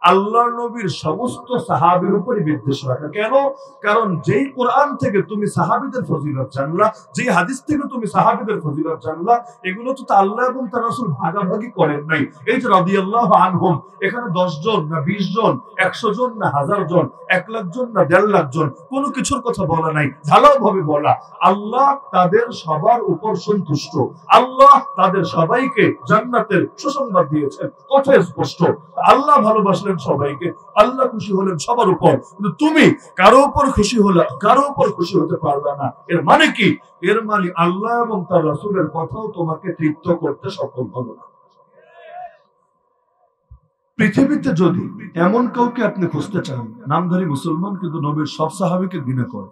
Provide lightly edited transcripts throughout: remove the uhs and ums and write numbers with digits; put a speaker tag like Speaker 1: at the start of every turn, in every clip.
Speaker 1: আল্লাহর নবীর সমস্ত সাহাবীর উপরে বিদ্বেষ রাখা। কেন? কারণ যেই কোরআন থেকে তুমি সাহাবীদের ফজিলত জানলা, যেই হাদিস থেকে তুমি সাহাবীদের ফজিলত জানলা, এগুলো তো আল্লাহ এবং তার রাসূল ভাগাভাগি করেন নাই। এই যে রাদিয়াল্লাহু আনহুম, এখানে 10 জন না 20 জন, 100 জন না 1000 জন, 1 লাখ জন না 1.5 লাখ জন, কোনো কিছুর কথা বলা নাই, ঢালাওভাবে বলা আল্লাহ তাদের সবার উপর সন্তুষ্ট, আল্লাহ তাদের সবাইকে জান্নাতের সুসংবাদ দিয়েছেন, কথা স্পষ্ট। আল্লাহ ভালোবাসলেন সবাইকে, আল্লাহ খুশি হলেন সবার উপর, কিন্তু তুমি কারো উপর খুশি হলে কারো উপর খুশি হতে পারবে না। এর মানে কি? এর মানে আল্লাহ এবং তার রাসূলের কথাও তোমাকে তৃপ্ত করতে সক্ষম হবে না। পৃথিবীতে যদি এমন কাউকে আপনি খুঁজতে চান, নামধারী মুসলমান কিন্তু নবীর সব সাহাবীকে ঘৃণা করে,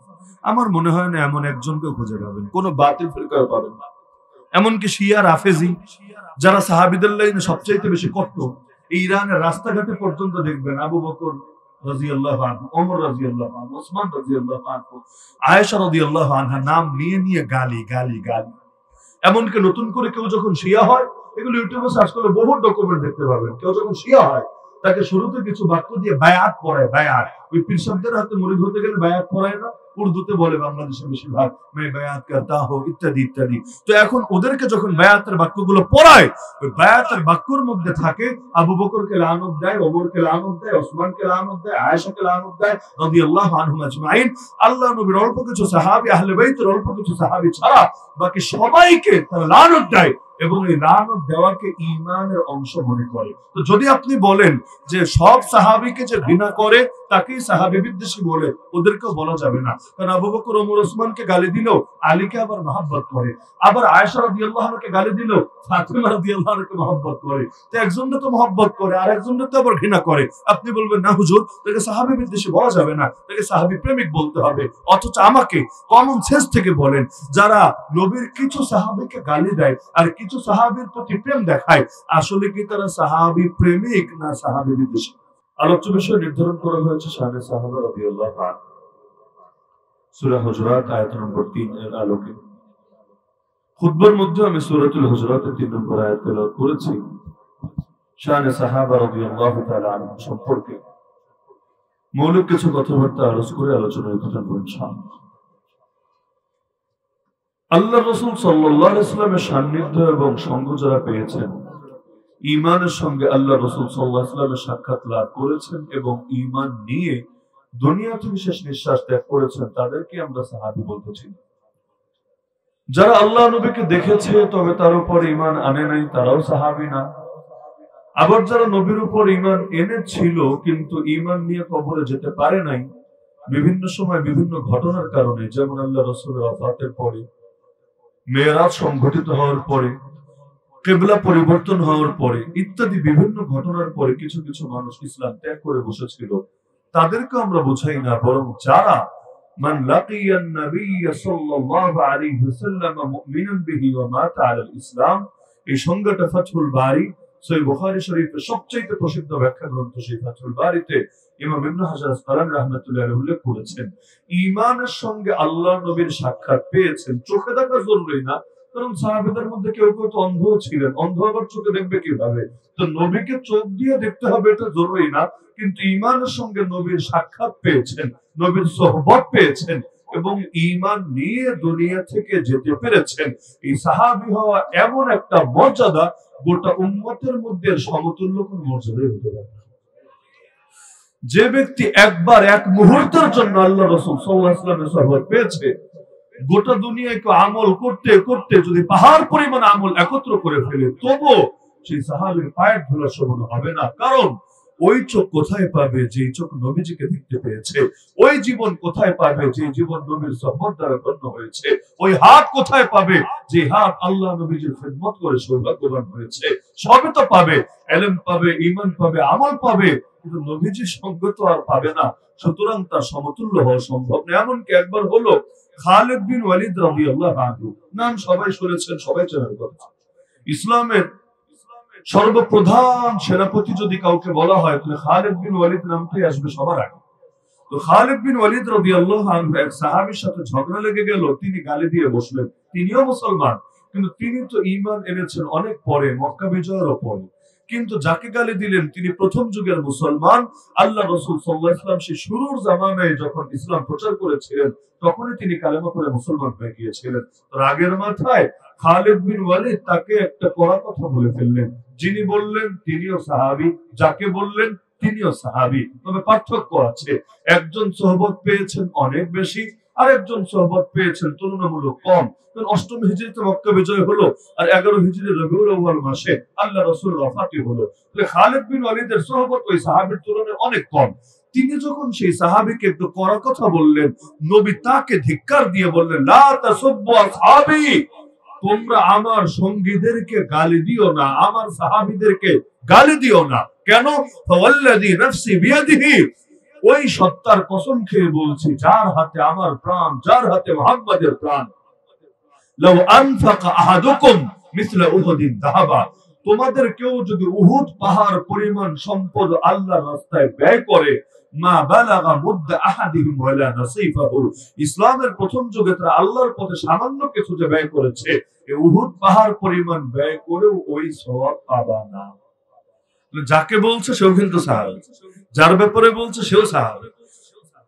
Speaker 1: আমার মনে হয় না এমন একজনকে খুঁজে পাবেন, কোন বাতিল ফিরকাও পাবেন না। এমনকি শিয়া রাফেজি, যারা সাহাবীদের লাইনে সবচাইতে বেশি কট্টর, এই ইরানের রাস্তাঘাটে পর্যন্ত দেখবেন আবু বকর রাদিয়াল্লাহু আনহু, ওমর রাদিয়াল্লাহু আনহু, ওসমান রাদিয়াল্লাহু আনহু, আয়েশা রাদিয়াল্লাহু আনহা নাম নিয়ে নিয়ে গালি গালি গালি। এমনকি নতুন করে কেউ যখন শিয়া হয়, এগুলো ইউটিউবে সার্চ করলে বহু ডকুমেন্ট দেখতে পাবেন, কেউ যখন শিয়া হয় তাকে শুরুতে কিছু বাক্য দিয়ে বায়াত পড়ায়, বায়াত। ওই পীর সাহেবদের হাতে মুরিদ হতে গেলে বায়াত পড়ায় না, উর্দুতে বলে বাংলাদেশে বেশিরভাগ, মে বায়াত করতা হো ইত্যাদি ইত্যাদি। তো এখন ওদেরকে যখন বায়াতের বাক্যগুলো পড়ায়, ওই বায়াতের বাক্যর মধ্যে থাকে আবু বকরকে লানত দেয়, ওমরকে লানত দেয়, ওসমানকে লানত দেয়, আয়েশাকে লানত দেয় রাদিয়াল্লাহু আনহুম আজমাইন। আল্লাহ নবীর অল্প কিছু সাহাবী, আহলে বাইতের অল্প কিছু সাহাবী ছাড়া বাকি সবাইকে তারা লানত দেয়, এবং এই লানত দেওয়াকে ঈমানের অংশ মনে করে। তো যদি আপনি বলেন যে সব সাহাবীকে যে ঘৃণা করে তাকেই সাহাবী বিদ্বেষী বলে, ওদেরকেও বলা যাবে না। কারণ আবু বকর ওমর ওসমানকে গালি দিল, আলীকে আবার মহব্বত করে, আবার আয়েশা রাদিয়াল্লাহু আনহাকে গালি দিল, ফাতিমা রাদিয়াল্লাহু আনহাকে মহব্বত করে। তো একজনকে তো মহব্বত করে আর একজনকে তো আবার ঘৃণা করে। আপনি বলবেন না হুজুর, তাকে সাহাবী বিদ্বেষী বলা যাবে না, তাকে সাহাবী প্রেমিক বলতে হবে। অথচ আমাকে কমন সেন্স থেকে বলেন, যারা নবীর কিছু সাহাবীকে গালি দেয় আর কিছু সাহাবীর প্রতি প্রেম দেখায়, আসলে কি তারা সাহাবী প্রেমিক না সাহাবী বিদ্বেষী? আলোচ্য বিষয় নির্ধারণ করা হয়েছে শানে সাহাবা রাদিয়াল্লাহু আনহু, সূরা হুজুরাত আয়াত নম্বর 3 এর আলোকে। খুতবার মধ্যে আমি সূরাতুল হুজুরাতের 3 নম্বর আয়াত তেলাওয়াত করেছি। শানে সাহাবা রাদিয়াল্লাহু তাআলা আনহু সম্পর্কে মৌলিক কিছু কথাবার্তা আলোচনায় উত্থাপন ইনশাআল্লাহ। আল্লাহ রাসূল সাল্লাল্লাহু আলাইহি ওয়াসাল্লামের সান্নিধ্য এবং সঙ্গ যারা পেয়েছেন, ঈমানের সঙ্গে আল্লাহ রাসূল সাল্লাল্লাহু আলাইহি ওয়াসাল্লামের সাক্ষাৎ লাভ করেছেন এবং ঈমান নিয়ে দুনিয়া থেকে শেষ নিঃশ্বাস ত্যাগ করেছেন, তাদেরকে আমরা সাহাবী বলতেছি। যারা আল্লাহ নবীকে দেখেছে তবে তার উপর ঈমান আনে নাই, তারাও সাহাবী না। আবার যারা নবীর উপর ঈমান এনেছিল কিন্তু ঈমান নিয়ে কবরে যেতে পারে নাই, বিভিন্ন সময় বিভিন্ন ঘটনার কারণে, যেমন আল্লাহ রাসূলের ওফাতের পরে, মেরাজ সংঘটিত হওয়ার পরে, কিবলা পরিবর্তন হওয়ার পরে ইত্যাদি বিভিন্ন ঘটনার পরে কিছু কিছু মানুষ ইসলাম ত্যাগ করে বসেছিল, তাদেরকে আমরা বুঝাই না, বরং যারা মান লাকিয়ান নবিয়্য সাল্লাল্লাহু আলাইহি ওয়াসাল্লাম মুমিনান বিহি ওয়া মাতা আলাল ইসলাম, এই সংজ্ঞাটা ফাথুল বারী সহিহ বুখারী শরীফের সবচেয়ে প্রসিদ্ধ ব্যাখ্যা গ্রন্থ সেই ফাথুল বারীতে ইমাম ইবনে হাজার আসকালানী রাহমাতুল্লাহি আলাইহি উল্লেখ করেছেন, ঈমানের সঙ্গে আল্লাহর নবীর সাক্ষাৎ পেয়েছেন। চোখে দেখা জরুরি না, কারণ সাহাবীদের মধ্যে কেউ কেউ তো অন্ধ ছিলেন, অন্ধ আবার চোখে দেখবে কিভাবে? তো নবীকে চোখ দিয়ে দেখতে হবে এটা জরুরি না, কিন্তু ঈমানের সঙ্গে নবীর সাক্ষাৎ পেয়েছেন, নবীর সোহবত পেয়েছেন এবং ঈমান নিয়ে দুনিয়া থেকে যেতে পেরেছেন। এই সাহাবী হওয়া এমন একটা মর্যাদা, গোটা উম্মতের মধ্যে সমতুল্য কোন মর্যাদাই হতে পারে না। যে ব্যক্তি একবার এক মুহূর্তের জন্য আল্লাহ রাসূল সাল্লাল্লাহু আলাইহি ওয়াসাল্লামের সোহবত পেয়েছে, গোটা দুনিয়ায় আমল করতে করতে যদি পাহাড় পরিমাণ আমল একত্র করে ফেলে, তবুও সেই সাহাবীর পায়ের ধুলা সমান হবে না। কারণ ওই চোখ কোথায় পাবে যে চোখ নবীজিকে দেখতে পেয়েছে? ওই জীবন কোথায় পাবে যে জীবন নবীর সোহবত দ্বারা ধন্য হয়েছে? ওই হাত কোথায় পাবে যে হাত আল্লাহ নবীজির খিদমত করে সৌভাগ্যবান হয়েছে? সবই তো পাবে, ইলম পাবে, ঈমান পাবে, আমল পাবে, কিন্তু নবীজির সঙ্গ তো আর পাবে না। সুতরাং তার সমতুল্য হওয়া সম্ভব না। এমনকি একবার হলো খালিদ বিন ওয়ালিদ রাদিয়াল্লাহু আনহু, নাম সবাই শুনেছেন, সবাই চেনার কথা। ইসলামের সর্বপ্রধান সেনাপতি যদি কাউকে বলা হয় তাহলে খালিদ বিন ওয়ালিদ নামটাই আসবে সবার আগে। তো খালিদ বিন ওয়ালিদ রাদিয়াল্লাহু আনহু এক সাহাবীর সাথে ঝগড়া লেগে গেল, তিনি গালি দিয়ে বসলেন। তিনিও মুসলমান, কিন্তু তিনি তো ঈমান এনেছেন অনেক পরে, মক্কা বিজয়ের পরে। কিন্তু যাকে গালি দিলেন তিনি প্রথম যুগের মুসলমান। আল্লাহ রাসূল সাল্লাল্লাহু আলাইহি ওয়াসাল্লাম সেই শুরুর জামানায় যখন ইসলাম প্রচার করেছিলেন তখনই তিনি কালেমা পড়ে মুসলমান হয়ে গিয়েছিলেন। রাগের মাথায় খালিদ বিন ওয়ালিদ তাকে একটা কড়া কথা বলে ফেললেন। যিনি বললেন তিনিও সাহাবী, যাকে বললেন তিনিও সাহাবী, তবে পার্থক্য আছে। একজন সোহবত পেয়েছেন অনেক বেশি, আর একজন সোহবত পেয়েছেন তুলনামূলক কম। অষ্টম হিজরিতে মক্কা বিজয় হলো, আর 11 হিজরি রবিউল আউয়াল মাসে আল্লাহ রাসূল ওয়াফাতি হলো। খালিদ বিন ওয়ালিদের সোহবত ওই সাহাবীর তুলনায় অনেক কম। তিনি যখন সেই সাহাবীকে একটু কড়া কথা বললেন, নবী তাকে ধিক্কার দিয়ে বললেন, লা তাসুব্বু আসহাবী, তোমরা আমার সঙ্গীদেরকে গালি দিও না, আমার সাহাবীদেরকে গালি দিও না। কেন? ফাওয়াল্লাযী নাফসি বিয়াদিহি, ওই সত্তার কসম খেয়ে বলছি যার হাতে আমার প্রাণ, যার হাতে মুহাম্মাদের প্রাণ, লাউ আনফাকা আহাদুকুম মিসলা উহুদিন যাহাবা, তোমাদের কেউ যদি উহুদ পাহাড় পরিমাণ সম্পদ আল্লাহর রাস্তায় ব্যয় করে, মা বালাগা মুদ্দা আহাদিহিম ওয়ালা নাসিফাহু, ইসলামের প্রথম যুগে তারা আল্লাহর পথে সামান্য কিছু যে ব্যয় করেছে, এই উহুদ পাহাড় পরিমাণ ব্যয় করেও ওই সওয়াব পাবা না। যাকে বলছে সেও কিন্তু সাহাবী, যার ব্যাপারে বলছে সেও সাহাবী,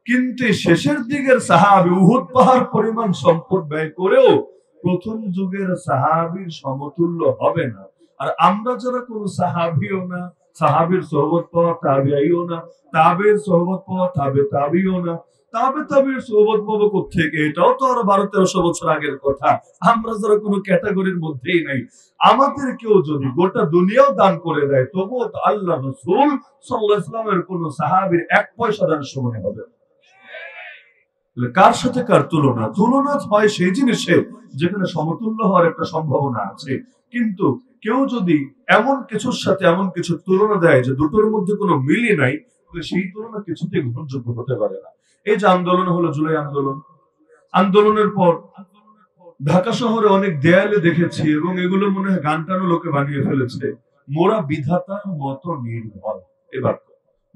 Speaker 1: কিন্তু শেষের দিকের সাহাবী উহুদ পাহাড় পরিমাণ সম্পদ ব্যয় করেও প্রথম যুগের সাহাবীর সমতুল্য হবে না। আর আমরা যারা কোন সাহাবীও না, সাহাবীর সোহবত পাওয়া তাবেঈও না, তাবেঈর সোহবত পাওয়া তাবেঈও না, তাবেঈর সোহবত পাবো কোত্থেকে? এটাও তো আরো 1200-1300 বছর আগের কথা। আমরা যারা কোনো ক্যাটাগরির মধ্যেই নাই, আমাদের কেউ যদি গোটা দুনিয়াও দান করে দেয় তবুও তো আল্লাহ রাসূল সাল্লাল্লাহু আলাইহি ওয়াসাল্লামের কোন সাহাবীর 1 পয়সা দান সমান হবে। কার সাথে কার তুলনা? তুলনা হয় সেই জিনিসে যেখানে সমতুল্য হওয়ার একটা সম্ভাবনা আছে। কিন্তু কেউ যদি এমন কিছুর সাথে এমন কিছু তুলনা দেয় যে দুটোর মধ্যে কোনো মিলই নাই, তাহলে সেই তুলনা কিছুতেই গ্রহণযোগ্য হতে পারে না। এই যে আন্দোলন হলো, জুলাই আন্দোলন, আন্দোলনের পর ঢাকা শহরে অনেক দেয়ালে দেখেছি, এবং এগুলো মনে হয় গান টানো লোকে বানিয়ে ফেলেছে, মোরা বিধাতার মতো নির্ভয়। এবার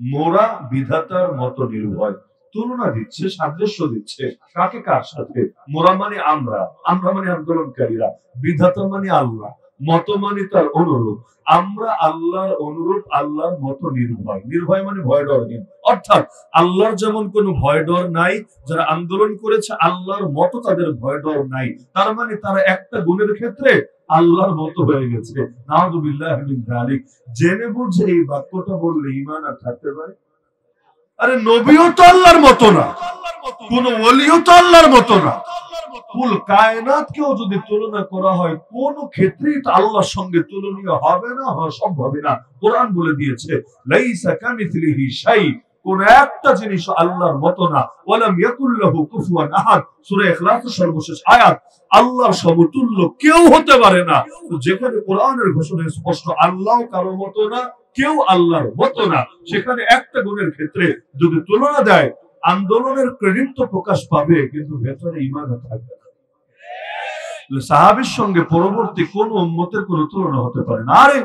Speaker 1: মোরা বিধাতার মতো নির্ভয় তুলনা দিচ্ছে, সাদৃশ্য দিচ্ছে। কাকে কার সাথে? মোরা মানে আমরা, আমরা মানে আন্দোলনকারীরা, বিধাতা মানে আল্লাহ, মত মানে তার অনুরূপ। আমরা আল্লাহর অনুরূপ, আল্লাহর মতো নির্ভয়। নির্ভয় মানে ভয় ডরহীন, অর্থাৎ আল্লাহর যেমন কোনো ভয় ডর নাই, যারা আন্দোলন করেছে আল্লাহর মতো তাদের ভয় ডর নাই। তার মানে তারা একটা গুণের ক্ষেত্রে আল্লাহর মতো হয়ে গেছে। নাউযুবিল্লাহি মিন যালিক। জেনে বুঝে এই বাক্যটা বললে ঈমান আর থাকতে পারে? আরে নবীও তো আল্লাহর মতো না, কোন ওলিও তো আল্লাহর মতো না। কুল কায়নাতকেও যদি তুলনা করা হয় কোন ক্ষেত্রেই তো আল্লাহর সঙ্গে তুলনীয় হবে না, হওয়া সম্ভবই না। কোরআন বলে দিয়েছে লাইসা কামিথলিহি শাই, কোন একটা জিনিস আল্লাহর মতো না। ওয়ালাম ইয়াকুল লাহু কুফুয়ান আহাদ, সূরা ইখলাসের সর্বশেষ আয়াত। আল্লাহর সমতুল্য কেউ হতে পারে না। তো যেখানে কোরআনের ঘোষণা স্পষ্ট আল্লাহ কারো মতো না, কেউ আল্লাহর মতো না, সেখানে একটা গুণের ক্ষেত্রে যদি তুলনা দেয়, আন্দোলনের ক্রেডিট তো প্রকাশ পাবে, কিন্তু ভেতরে ঈমান থাকবে না। সাহাবীর সঙ্গে পরবর্তী কোন উম্মতের কোন তুলনা হতে পারে না। আরে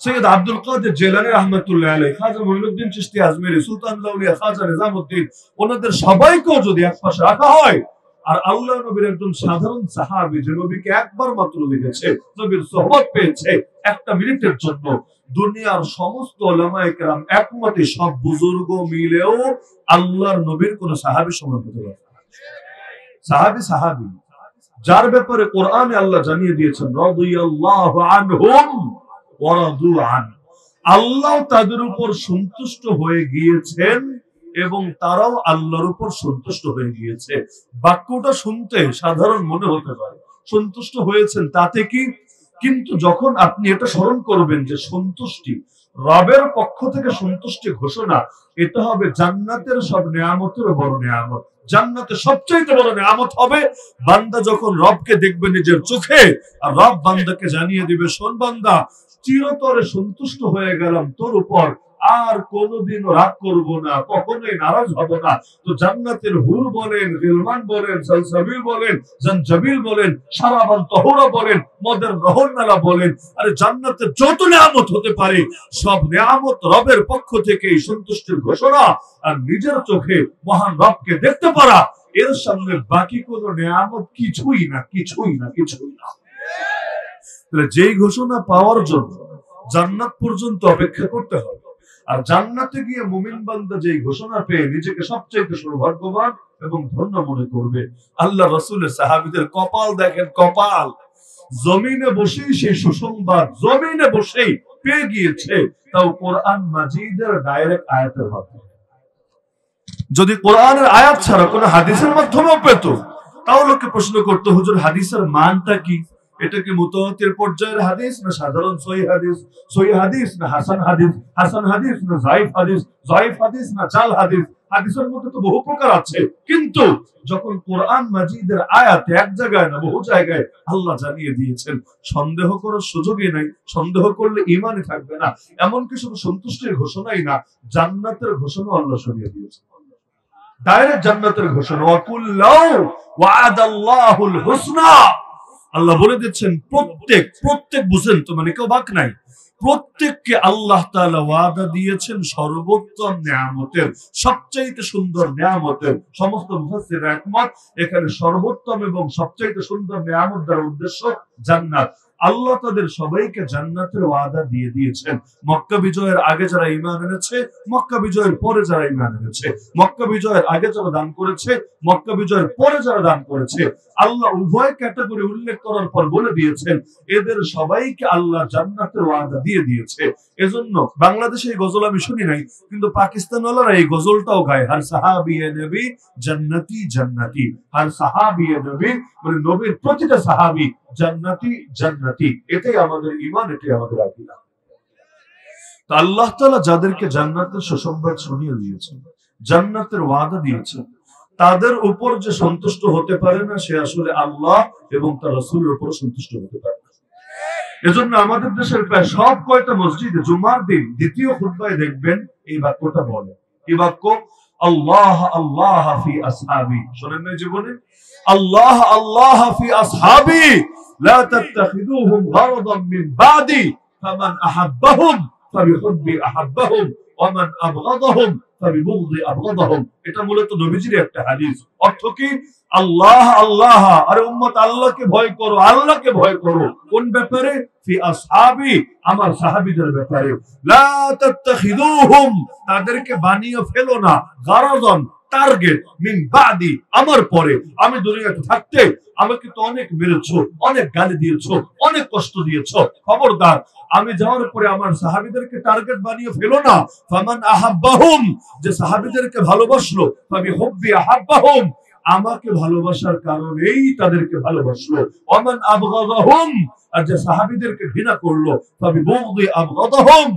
Speaker 1: সৈয়দ আব্দুল কাদের জিলানী রাহমাতুল্লাহ আলাইহি, খাজা মুঈনুদ্দিন চিশতি আজমেরী, সুলতান আউলিয়া খাজা নিজামউদ্দিন, ওনাদের সবাইকেও যদি এক পাশে রাখা হয়, আর আল্লাহ নবীর একজন সাধারণ সাহাবী যে নবীকে একবার মাত্র দেখেছে, নবীর সোহবত পেয়েছে একটা মিনিটের জন্য, দুনিয়ার সমস্ত উলামায়ে কেরাম একমতে সব বুজুর্গ মিলেও আল্লাহর নবীর কোন সাহাবী সমান হতে পারে না। সাহাবী সাহাবী, যার ব্যাপারে কোরআনে আল্লাহ জানিয়ে দিয়েছেন রাদিয়াল্লাহু আনহুম ওয়া রাদু আন, আল্লাহ তাদের উপর সন্তুষ্ট হয়ে গিয়েছেন এবং তারাও আল্লাহর উপর সন্তুষ্ট হয়ে গিয়েছে। বাক্যটা শুনতে সাধারণ মনে হতে পারে, সন্তুষ্ট হয়েছেন তাতে কি, কিন্তু যখন আপনি এটা স্মরণ করবেন যে সন্তুষ্টি রবের পক্ষ থেকে সন্তুষ্টি ঘোষণা, এটা হবে জান্নাতের সব নেয়ামতের বড় নেয়ামত। জান্নাতে সবচেয়ে বড় নেয়ামত হবে বান্দা যখন রবকে দেখবে নিজের চোখে, আর রব বান্দাকে জানিয়ে দিবে, শোন বান্দা, চিরতরে সন্তুষ্ট হয়ে গেলাম তোর উপর, আর কোনদিনও রাগ করব না, কখনোই নারাজ হব না। তো জান্নাতের হুর বলেন, গিলমান বলেন, সালসাবিল বলেন, জানজাবিল বলেন, শারাবান তাহুরা বলেন, মদের নহরনালা বলেন, আরে জান্নাতের যত নিয়ামত হতে পারে সব নিয়ামত রবের পক্ষ থেকে সন্তুষ্টির ঘোষণা। আর নিজের চোখে মহান রবকে দেখতে পারা, এর সামনে বাকি কোন নিয়ামত কিছুই না, কিছুই না, কিছুই না। যেই ঘোষণা পাওয়ার জন্য জান্নাত পর্যন্ত অপেক্ষা করতে হবে। আর জান্নাতে গিয়ে মুমিন বান্দা যেই ঘোষণা পেয়ে নিজেকে সবচেয়ে সৌভাগ্যবান এবং ধন্য মনে করবে, আল্লাহ রাসূলের সাহাবীদের কপাল দেখেন, কপাল জমিনে বসেই সেই সুসংবাদ জমিনে বসেই পেয়ে গিয়েছে, তাও কোরআন মাজিদের ডাইরেক্ট আয়াতের মাধ্যমে। যদি কোরআনের আয়াত ছাড়া কোন হাদিসের মাধ্যমেও পেত, তাও লোকে প্রশ্ন করতো, হুজুর হাদিসের মানটা কি? এটা কি মুতাওয়াতির পর্যায়ের হাদিস না সাধারণ সহিহ হাদিস, সহিহ হাদিস না হাসান হাদিস, হাসান হাদিস না যায়িফ হাদিস, যায়িফ হাদিস না জাল হাদিস? হাদিসের মধ্যে তো বহু প্রকার আছে, কিন্তু যখন কোরআন মাজিদের আয়াত এক জায়গায় না বহু জায়গায় আল্লাহ জানিয়ে দিয়েছেন, সন্দেহ করার সুযোগই নাই। সন্দেহ করলে ঈমানই থাকবে না। এমনকি শুধু সন্তুষ্টির ঘোষণাই না, জান্নাতের ঘোষণা আল্লাহ শুনিয়ে দিয়েছেন, ডাইরেক্ট জান্নাতের ঘোষণা। ওয়াকুল্লাহু ওয়া'আদাল্লাহুল হুসনা, আল্লাহ বলে দিচ্ছেন প্রত্যেক বুঝেন তো, মানে কেউ বাক নাই, প্রত্যেককে আল্লাহ তাআলা ওয়াদা দিয়েছেন সর্বোত্তম নিয়ামতের, সবচাইতে সুন্দর নিয়ামতের। সমস্ত মুফাসসির একমত, এখানে সর্বোত্তম এবং সবচাইতে সুন্দর নিয়ামত দ্বারা উদ্দেশ্য জান্নাত। আল্লাহ তাদের সবাইকে জান্নাতের ওয়াদা দিয়ে দিয়েছেন। মক্কা বিজয়ের আগে যারা ঈমান এনেছে, মক্কা বিজয়ের পরে যারা ঈমান এনেছে, মক্কা বিজয়ের আগে যারা দান করেছে, মক্কা বিজয়ের পরে যারা দান করেছে, আল্লাহ উভয় ক্যাটাগরি উল্লেখ করার পর বলে দিয়েছেন এদের সবাইকে আল্লাহ জান্নাতের ওয়াদা দিয়ে দিয়েছে। এজন্য বাংলাদেশে এই গজল আমি শুনি নাই, কিন্তু পাকিস্তানওয়ালারা এই গজলটাও গায়, হার সাহাবী এ নবী জান্নাতি জান্নাতি, হার সাহাবী এ নবী, মানে নবীর প্রতিটা সাহাবী জান্নাতি জান্নাতি। এটাই আমাদের ঈমান, এটাই আমাদের আকীদা। তো আল্লাহ তাআলা যাদেরকে জান্নাতের সুসংবাদ শুনিয়ে দিয়েছেন, জান্নাতের ওয়াদা দিয়েছেন, তাদের উপর যে সন্তুষ্ট হতে পারে না, সে আসলে আল্লাহ এবং তার রাসূলের উপর সন্তুষ্ট হতে পারে না। এজন্য আমাদের দেশের প্রায় সব কয়টা মসজিদে জুমার দিন দ্বিতীয় খুতবায় দেখবেন এই বাক্যটা বলে। কি বাক্য? আল্লাহ আল্লাহ ফি আসহাবি। শোনেন না জীবনে? আল্লাহ আল্লাহ ফি আসহাবি লা তাত্তাখিদুহুম গারাদান মিন বাদি ফামান আহাব্বাহুম ফাবিহুব্বি আহাব্বাহুম ওয়া মান আবগাদাহুম ফাবিবুগদি আবগাদাহুম। এটা মূলত নবীজির একটা হাদিস। অর্থ কি? আল্লাহ আল্লাহ, আরে উম্মত আল্লাহকে ভয় করো, আল্লাহকে ভয় করো। কোন ব্যাপারে? ফি আসহাবি, আমার সাহাবীদের ব্যাপারে। লা তাত্তাখিদুহুম, তাদেরকে বানিয়ে ফেলো না, গারাদান, টার্গেট, মিন বাদি, আমার পরে। আমি দুনিয়াতে থাকতে আমাকে তো অনেক মেরেছো, অনেক গালি দিয়েছো, অনেক কষ্ট দিয়েছো, খবরদার আমি যাওয়ার পরে আমার সাহাবীদেরকে টার্গেট বানিয়ে ফেলো না। ফামান আহাব্বাহুম, যে সাহাবীদেরকে ভালোবাসলো, ফাবিহুব্বি আহাব্বাহুম, আমাকে ভালোবাসার কারণেই তাদেরকে ভালোবাসলো। ওয়ামান আবগাদাহুম, আর যে সাহাবীদেরকে ঘৃণা করলো, ফাবিবুগদি আবগাদাহুম,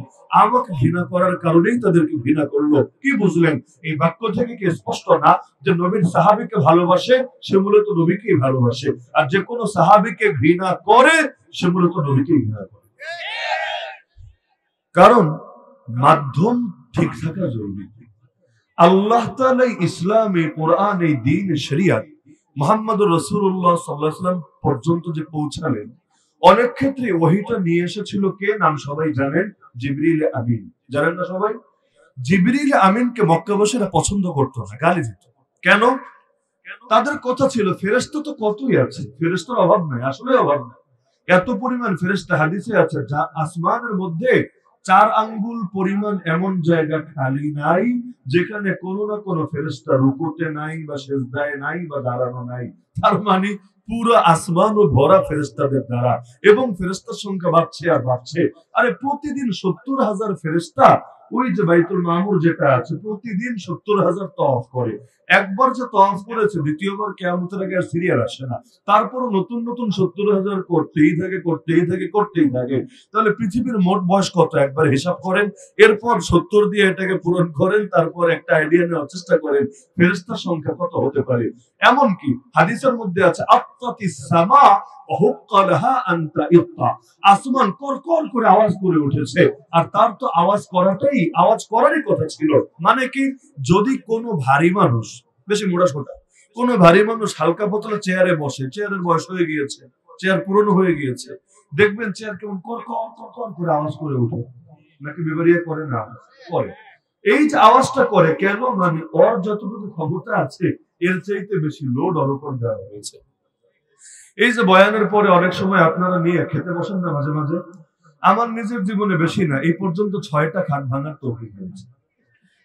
Speaker 1: আমাকে ঘৃণা করার কারণেই তাদেরকে ঘৃণা করলো। কি বুঝলেন? এই বাক্য থেকে কি স্পষ্ট না যে নবীর সাহাবীকে ভালোবাসে সে মূলত নবীকেই ভালোবাসে, আর যে কোনো সাহাবীকে ঘৃণা করে সে মূলত নবীকেই ঘৃণা করে। কারণ মাধ্যম ঠিক থাকা জরুরি। আল্লাহ তাআলা ইসলামে, কোরআনে, দ্বীন, শরিয়ত মুহাম্মদুর রাসূলুল্লাহ সাল্লাল্লাহু আলাইহি ওয়াসাল্লাম পর্যন্ত যে পৌঁছালেন, অনেক ক্ষেত্রে ওহীটা নিয়ে এসেছিল কে? নাম সবাই জানেন, জিবরিল আমিন। জানেন না সবাই? জিবরিল আমিনকে মক্কাবাসীরা পছন্দ করত না, গালি দিত। কেন? তাদের কথা ছিল ফেরেশতা তো কতই আছে, ফেরেশতার অভাব নাই, আসলে অভাব নাই। এত পরিমাণ ফেরেশতা হাদিসে আছে যা আসমানের মধ্যে 4 আঙ্গুল পরিমাণ এমন জায়গা খালি নাই যেখানে কোনো না কোনো ফেরেশতা রুকুতে নাই বা সিজদায় নাই বা দাঁড়ানো নাই। তার মানে পুরো আসমানও ভরা ফেরেশতাদের দ্বারা, এবং ফেরেশতার সংখ্যা বাড়ছে আর বাড়ছে। আরে প্রতিদিন 70,000 ফেরেশতা ওই যে বাইতুল মামুর যেটা আছে, প্রতিদিন 70,000 তওয়াফ করে। একবার যে তওয়াফ করেছে, দ্বিতীয়বার কিয়ামতের আগে আর সিরিয়াল আসে না। তারপরও নতুন নতুন 70,000 করতেই থাকে। তাহলে পৃথিবীর মোট বয়স কত একবার হিসাব করেন, এরপর 70 দিয়ে এটাকে পূরণ করেন, তারপর একটা আইডিয়া নেওয়ার চেষ্টা করেন ফেরেশতার সংখ্যা কত হতে পারে। এমনকি হাদিসের মধ্যে আছে আত্তাতিস সামা ওয়া হুক্কালাহা আনতা ইত্তা, আসমান করকর করে আওয়াজ করে উঠেছে, আর তার তো আওয়াজ করারই কথা ছিল। মানে কি? যদি কোনো ভারী মানুষ, বেশি মোটাসোটা কোনো ভারী মানুষ হালকা পাতলা চেয়ারে বসে, চেয়ারের বয়স হয়ে গিয়েছে, চেয়ার পুরনো হয়ে গিয়েছে, দেখবেন চেয়ার কেমন করকর করে আওয়াজ করে উঠে, নাকি বিবারিয়া করে? না করে। এই যে আওয়াজটা করে কেন? মানে ওর যতটুকু ক্ষমতা আছে এর চাইতে বেশি লোড ওর উপর দেওয়া হয়েছে। এই যে বয়ানের পরে অনেক সময় আপনারা নিয়ে খেতে বসেন না, মাঝে মাঝে আমার নিজের জীবনে বেশি না, এই পর্যন্ত 6টা খাট ভাঙার তৌফিক হয়েছে।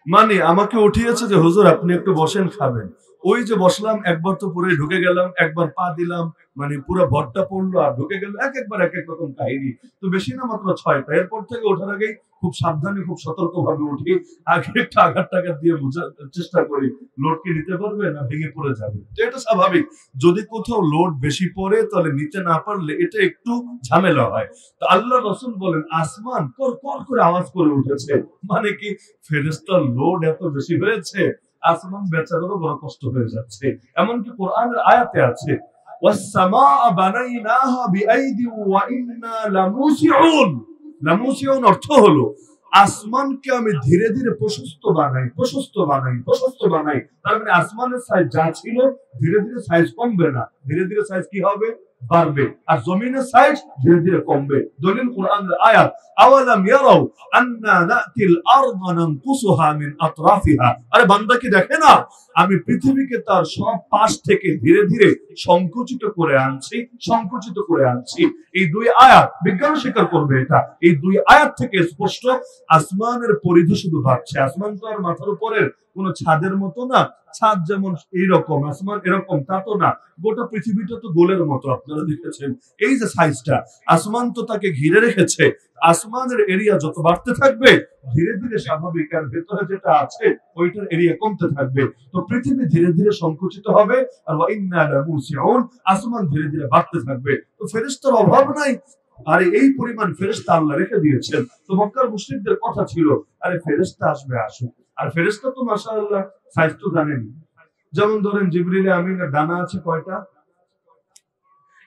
Speaker 1: মানে আমাকে উঠিয়েছে যে হুজুর আপনি একটু বসেন খাবেন, ওই যে বসলাম, একবার তো পুরো ঢুকে গেলাম, একবার পা দিলাম, মানে পুরো ভরটা পড়লো আর ঢুকে গেল, একবার এক এক রকম কাহিনী। তো বেশি না, মাত্র 6টা। এরপর থেকে ওঠার আগেই খুব সাবধানে খুব সতর্ক ভাবে উঠি, আগে একটু আঘাত টাঘাত দিয়ে বোঝার চেষ্টা করি লোড কি নিতে পারবে না ভেঙে পড়ে যাবে। তো এটা স্বাভাবিক, যদি কোথাও লোড বেশি পড়ে তাহলে নিতে না পারলে এটা একটু ঝামেলা হয়। তো আল্লাহ রাসূল বলেন আসমান কর কর করে আওয়াজ করে উঠেছে, মানে কি ফেরেশতার লোড এত বেশি হয়েছে আসমান বেচারারও বড় কষ্ট হয়ে যাচ্ছে। এমনকি কোরআনের আয়াতে আছে ওয়াস-সামাআ বানাইনাহা বিআইদি ওয়া ইন্না লামুসিউন। লামুসিউন অর্থ হলো আসমানকে আমি ধীরে ধীরে প্রশস্ত বানাই, প্রশস্ত বানাই, প্রশস্ত বানাই। তার মানে আসমানের সাইজ যা ছিল ধীরে ধীরে সাইজ কমবে না, ধীরে ধীরে সাইজ কি হবে, বাড়বে। আর জমিনের সাইজ ধীরে ধীরে কমবে। দলিল কোরআনের আয়াত আওয়ালাম ইয়ারাউ আন্না নাতিল আরদা নানকুসুহা মিন আতরাফিহা। আরে বান্দা কি দেখে না আমি পৃথিবীকে তার সব পাশ থেকে ধীরে ধীরে সংকুচিত করে আনছি, সংকুচিত করে আনছি। এই দুই আয়াত বিজ্ঞান স্বীকার করবে এটা, এই দুই আয়াত থেকে স্পষ্ট আসমানের পরিধি শুধু বাড়ছে। আসমান তো আর মাথার উপরের কোন ছাদের মতো না, ছাদ যেমন এইরকম আসমান এরকম তা তো না, গোটা পৃথিবীটা তো গোলের মতো, আপনারা দেখেছেন এই যে সাইজটা, আসমান তো তাকে ঘিরে রেখেছে। আসমানের এরিয়া যত বাড়তে থাকবে ধীরে ধীরে স্বাভাবিক আর ভেতরে যেটা আছে ওইটার এরিয়া কমতে থাকবে। তো পৃথিবী ধীরে ধীরে সংকুচিত হবে আর ওয়া ইন্না লামুসিউন, আসমান ধীরে ধীরে বাড়তে থাকবে। তো ফেরেশতার অভাব নাই, আর এই পরিমাণ ফেরেশতা আল্লাহ রেখে দিয়েছেন। তো মক্কার মুশরিকদের কথা ছিল আরে ফেরেশতা আসবে আসুক, আর ফেরেশতা তো মাশাআল্লাহ সাইজ তো জানেন। যেমন ধরেন জিবরিল আমিনের ডানা আছে কয়টা,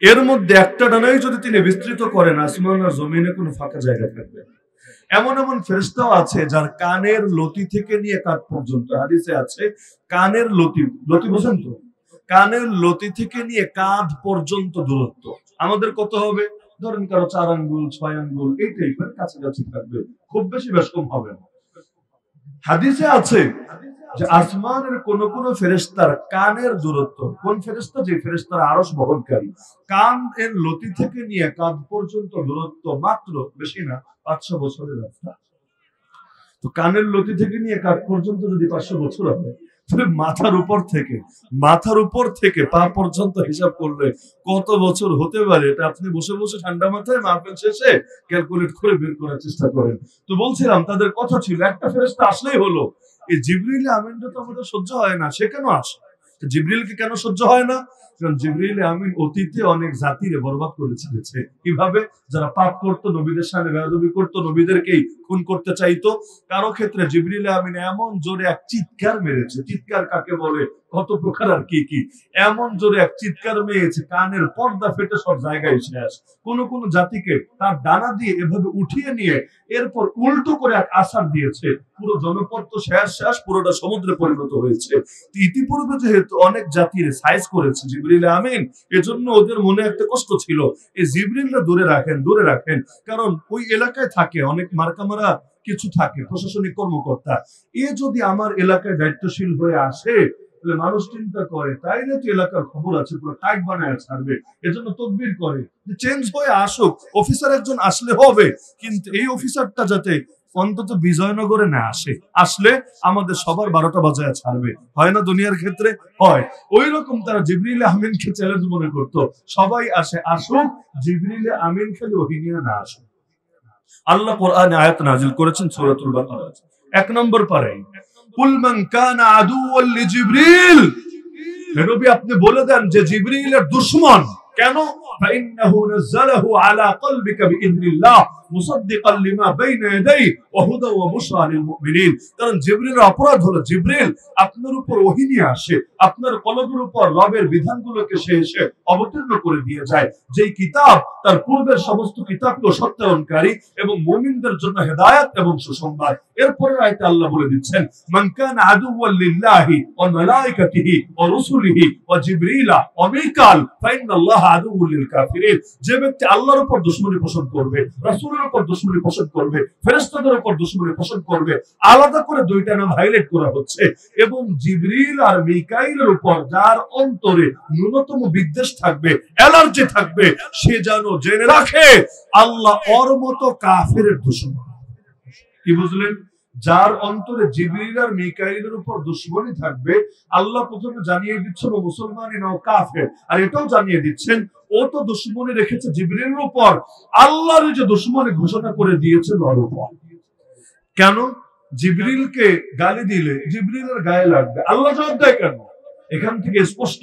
Speaker 1: এর মধ্যে একটা ডানাই যদি তিনি বিস্তৃত করেন আসমান আর জমিনে কোনো ফাঁকা জায়গা থাকবে। এমন এমন ফেরেশতাও আছে যার কানের লতি থেকে নিয়ে কাঁধ পর্যন্ত, হাদিসে আছে কানের লতি, লতি বুঝেন তো, কানের লতি থেকে নিয়ে কাঁধ পর্যন্ত দূরত্ব আমাদের কত হবে, ধরেন কারো 4 আঙ্গুল 6 আঙ্গুল এই টাইপের কাছাকাছি থাকবে, খুব বেশি বেশ কম হবে না। হাদিসে আছে যে আসমানের কোন কোন ফেরেশতার কানের দূরত্ব, কোন ফেরেশতা, যে ফেরেশতার আরশ বহনকারী, কান এর লতি থেকে নিয়ে কাঁধ পর্যন্ত দূরত্ব মাত্র বেশি না 500 বছরের রাস্তা। তো কানের লতি থেকে নিয়ে কাঁধ পর্যন্ত যদি 500 বছর হয়, তাহলে মাথার উপর থেকে পা পর্যন্ত হিসাব করলে কত বছর হতে পারে, এটা আপনি বসে বসে ঠান্ডা মাথায় মাহফিল শেষে ক্যালকুলেট করে বের করার চেষ্টা করেন। তো বলছিলাম তাদের কথা ছিল একটা ফেরেশতা আসলেই হলো। এই জিবরিল আমিনটা তো আমাদের সহ্য হয় না, সে কেন আসে? জিবরিলকে কেন সহ্য হয় না? কারণ জিবরিল আমিন অতীতে অনেক জাতিরে বরবাদ করে ছেড়েছে। কিভাবে? যারা পাপ করতো, নবীদের সামনে বেয়াদবি করতো, নবীদেরকেই খুন করতে চাইতো। কারো ক্ষেত্রে জিবরিল আমিন এমন জোরে এক চিৎকার মেরেছে, চিৎকার কাকে বলে, কত প্রকার আর কি কি, এমন জোরে এক চিৎকার মেরেছে কানের পর্দা ফেটে সব জায়গায় শেষ। কোন কোন জাতিকে তার ডানা দিয়ে এভাবে উঠিয়ে নিয়ে এরপর উল্টো করে এক আছাড় দিয়েছে, পুরো জনপদ তো শেষ শেষ, পুরোটা সমুদ্রে পরিণত হয়েছে। ইতিপূর্বে যেহেতু অনেক জাতির সাইজ করেছে জিবরিল আমিন, এজন্য ওদের মনে একটা কষ্ট ছিল, এই জিবরিলটা দূরে রাখেন, দূরে রাখেন। কারণ ওই এলাকায় থাকে অনেক মার্কামারা কিছু থাকে, প্রশাসনিক কর্মকর্তা, এ যদি আমার এলাকায় দায়িত্বশীল হয়ে আসে তাহলে মানুষ চিন্তা করে তাইলে তো এলাকার খবর আছে, পুরো টাইট বানায় ছাড়বে। এজন্য তদবির করে যে চেঞ্জ হয়ে আসুক, অফিসার একজন আসলে হবে, কিন্তু এই অফিসারটা যাতে অন্তত বিজয়নগরে না আসে, আসলে আমাদের সবার 12টা বাজায় ছাড়বে। হয় না দুনিয়ার ক্ষেত্রে? হয়। ওই রকম তারা জিবরিল আমিনকে চ্যালেঞ্জ মনে করতো, সবাই আসে আসুক, জিবরিল আমিন খালি ওহী নিয়ে না আসুক। আল্লাহ কোরআনে আয়াত নাযিল করেছেন সূরাতুল বাকারা 1 নম্বর পারায়, কুল মান কানা আদুওয়াল লিজিবরিল, হে নবী আপনি বলে দেন যে জিবরিলের দুশমন কেন, ফাইন্নাহু নাযালাহু আলা কলবিকা বিইذنিল্লাহ মুসাদ্দিকান লিমা বাইনা ইয়াদাইহি ওয়া হুদা ওয়া বুশরা লিল মুমিনিন। কারণ জিবরিলের অপরাধ হলো জিবরিল আপনার উপর ওহী নিয়ে আসে, আপনার কলবের উপর রবের বিধানগুলোকে সে এসে অবতীর্ণ করে দিয়ে যায়, যেই কিতাব তার পূর্বের সমস্ত কিতাবকে সত্যায়নকারী এবং মুমিনদের জন্য হেদায়েত এবং সুসংবাদ। এরপরে আয়াতে আল্লাহ বলে দিচ্ছেন মান কানা আদুওয়াল লিল্লাহি ওয়া মালাইকাতিহি ওয়া রুসুলিহি ওয়া জিবরিলা ওয়া মিকাল ফাইন্নাল্লাহা আদুউল লিল কাফিরিন, যে ব্যক্তি আল্লাহর উপর দুশমনী পোষণ করবে, রাসূলের উপর দুশমনী পোষণ করবে, ফেরেশতাদের উপর দুশমনী পোষণ করবে, আলাদা করে দুইটা নাম হাইলাইট করা হচ্ছে। এবং জিবরিল আর মিকাইলের উপর যার অন্তরে ন্যূনতম বিদ্বেষ থাকবে, অ্যালার্জি থাকবে, সে যেন জেনে রাখে আল্লাহ ওর মতো কাফেরের দুশমন। কি বুঝলেন? যার অন্তরে জিবরিল আর মিকাইলের উপর দুশমনী থাকবে, আল্লাহ প্রথমে জানিয়ে দিচ্ছেন ও মুসলমানই না, ও কাফের। আর এটাও জানিয়ে দিচ্ছেন ও তো দুশমনী রেখেছে জিবরিলের উপর, আল্লাহর যে দুশমনী ঘোষণা করে দিয়েছেন ওর উপর। কেন? জিবরিলকে গালি দিলে জিবরিলের গায়ে লাগবে, আল্লাহ জবাব দেয় কেন? এখান থেকে স্পষ্ট,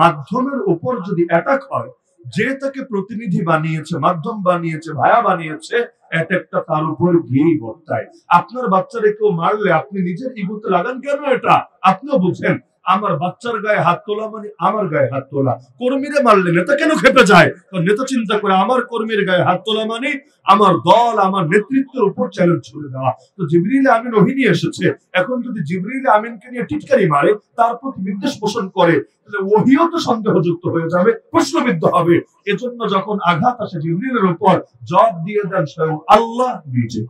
Speaker 1: মাধ্যমের উপর যদি অ্যাটাক হয়, যে তাকে প্রতিনিধি বানিয়েছে, মাধ্যম বানিয়েছে, ভায়া বানিয়েছে, একটা তার উপর গিয়েই বর্তায়। আপনার বাচ্চারে কেউ মারলে আপনি নিজের ইগোতে লাগান কেন? এটা আপনিও বুঝেন। আমার বাচ্চার গায়ে হাত তোলা মানে আমার গায়ে হাত তোলা। কর্মীরা মারলে নেতা কেন খেপে যায়? কারণ নেতা চিন্তা করে আমার কর্মীর গায়ে হাত তোলা মানে আমার দল, আমার নেতৃত্বের উপর চ্যালেঞ্জ ছুড়ে দেওয়া। তো জিবরিল আমিন ওহী নিয়ে এসেছে, এখন যদি জিবরিল আমিনকে নিয়ে টিটকারি মারে, তার প্রতি বিদ্বেষ পোষণ করে, তাহলে ওহীও তো সন্দেহযুক্ত হয়ে যাবে, প্রশ্নবিদ্ধ হবে। এজন্য যখন আঘাত আসে জিবরিলের উপর, জবাব দিয়ে দেন স্বয়ং আল্লাহ নিজে।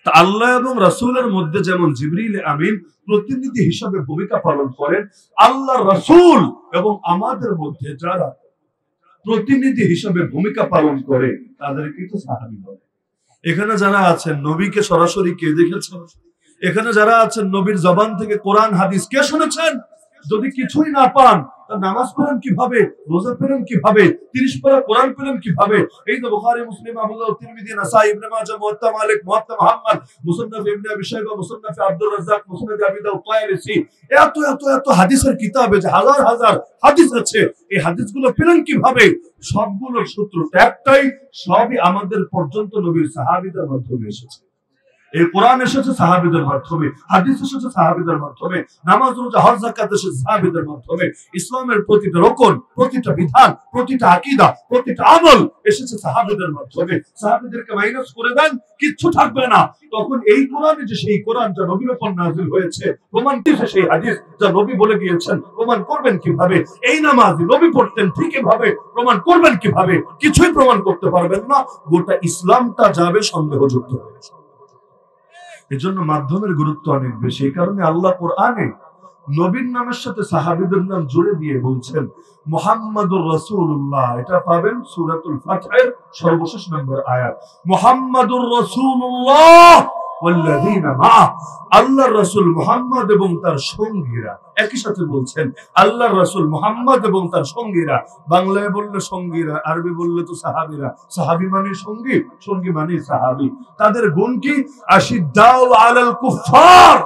Speaker 1: তা আল্লাহ এবং রাসূলের মধ্যে যেমন জিবরিল আমিন প্রতিনিধি হিসাবে ভূমিকা পালন করেন, আল্লাহ রাসূল এবং আমাদের মধ্যে যারা প্রতিনিধি হিসাবে ভূমিকা পালন করে তাদেরকে তো সাহাবী বলে। এখানে যারা আছেন নবীকে সরাসরি কে দেখেছেন? এখানে যারা আছেন নবীর জবান থেকে কোরআন হাদিস কে শুনেছেন? যদি কিছুই না পান, নামাজ পড়েন কিভাবে, রোজা পেলেন কিভাবে, 30 পারা কোরআন পেলেন কিভাবে? এই তো বুখারী, মুসলিম, আবু দাউদ, তিরমিজি, নাসাই, ইবনে মাজাহ, মুওয়াত্তা মালিক, মুওয়াত্তা মুহাম্মদ, মুসান্নাফ ইবনে আবি শাইবা, মুসান্নাফ আব্দুর রাজ্জাক, মুসনাদ আবি দাউদ, তায়ালিসি, এত এত এত হাদিসের কিতাবে যে হাজার হাজার হাদিস আছে, এই হাদিসগুলো পেলেন কিভাবে? সবগুলোর সূত্র একটাই, সবই আমাদের পর্যন্ত নবীর সাহাবীদের মাধ্যমে এসেছে। এই কোরআন এসেছে সাহাবীদের মাধ্যমে, হাদিস এসেছে সাহাবীদের মাধ্যমে, নামাজ, রোজা, হজ, যাকাত এসেছে সাহাবীদের মাধ্যমে, ইসলামের প্রতিটা রকম, প্রতিটা বিধান, প্রতিটা আকীদা, প্রতিটা আমল এসেছে সাহাবীদের মাধ্যমে। সাহাবীদেরকে মাইনাস করে দেন, কিচ্ছু থাকবে না। তখন এই কোরআনে যে সেই কোরআন যা নবীর উপর নাযিল হয়েছে, প্রমাণ দিয়েছে সেই হাদিস যা নবী বলে গিয়েছেন, প্রমাণ করবেন কিভাবে? এই নামাজ নবী পড়তেন ঠিক এভাবে, প্রমাণ করবেন কিভাবে? কিছুই প্রমাণ করতে পারবেন না। গোটা ইসলামটা যাবে সন্দেহযুক্ত হয়ে। এজন্য মাধ্যমের গুরুত্ব অনেক বেশি। এই কারণে আল্লাহ কোরআনে নবীর নামের সাথে সাহাবীদের নাম জুড়ে দিয়ে বলছেন মুহাম্মাদুর রাসূলুল্লাহ। এটা পাবেন সূরাতুল ফাতহের সর্বশেষ নম্বর আয়াত, মুহাম্মাদুর রাসূলুল্লাহ ওয়াল্লাযীনা মাআহ। আল্লাহর রাসূল মুহাম্মদ এবং তার সঙ্গীরা, একই সাথে বলছেন আল্লাহর রাসূল মুহাম্মদ এবং তার সঙ্গীরা। বাংলায় বললে সঙ্গীরা, আরবি বললে তো সাহাবীরা। সাহাবী মানে সঙ্গী, সঙ্গী মানে সাহাবী। তাদের গুণ কি? আশিদ্দাউ আলাল কুফফার।